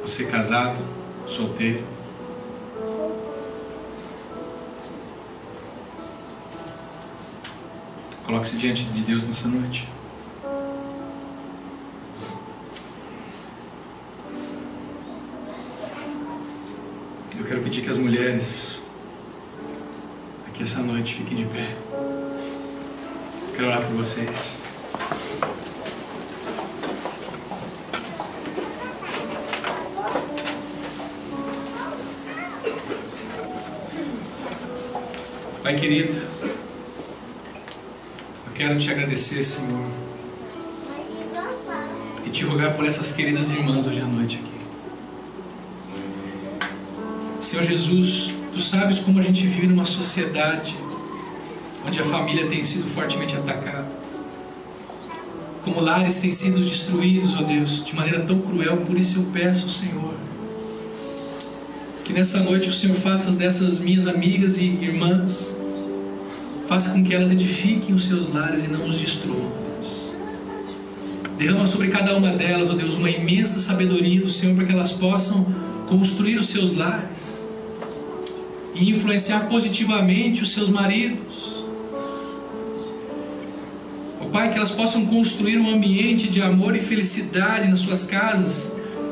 Você casado, solteiro. Coloque-se diante de Deus nessa noite. Eu quero pedir que as mulheres aqui essa noite fiquem de pé. Eu quero orar por vocês. Pai querido, eu quero te agradecer, Senhor, e te rogar por essas queridas irmãs hoje à noite aqui. Senhor Jesus, Tu sabes como a gente vive numa sociedade onde a família tem sido fortemente atacada, como lares têm sido destruídos, ó Deus, de maneira tão cruel. Por isso eu peço, Senhor, que nessa noite o Senhor faça dessas minhas amigas e irmãs, faça com que elas edifiquem os seus lares e não os destruam, Deus. Derrama sobre cada uma delas, ó Deus, uma imensa sabedoria do Senhor, para que elas possam construir os seus lares e influenciar positivamente os seus maridos. Ó Pai, que elas possam construir um ambiente de amor e felicidade nas suas casas,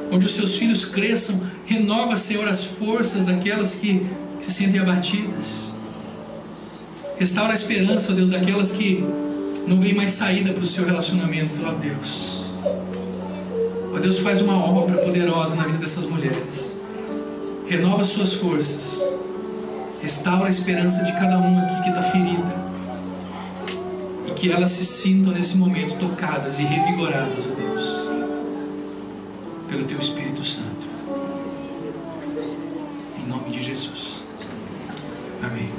onde os seus filhos cresçam. Renova, Senhor, as forças daquelas que se sentem abatidas. Restaura a esperança, ó Deus, daquelas que não veem mais saída para o seu relacionamento, ó Deus. Ó Deus, faz uma obra poderosa na vida dessas mulheres. Renova suas forças. Restaura a esperança de cada uma aqui que está ferida. E que elas se sintam nesse momento tocadas e revigoradas, ó Deus, pelo Teu Espírito Santo. Em nome de Jesus. Amém.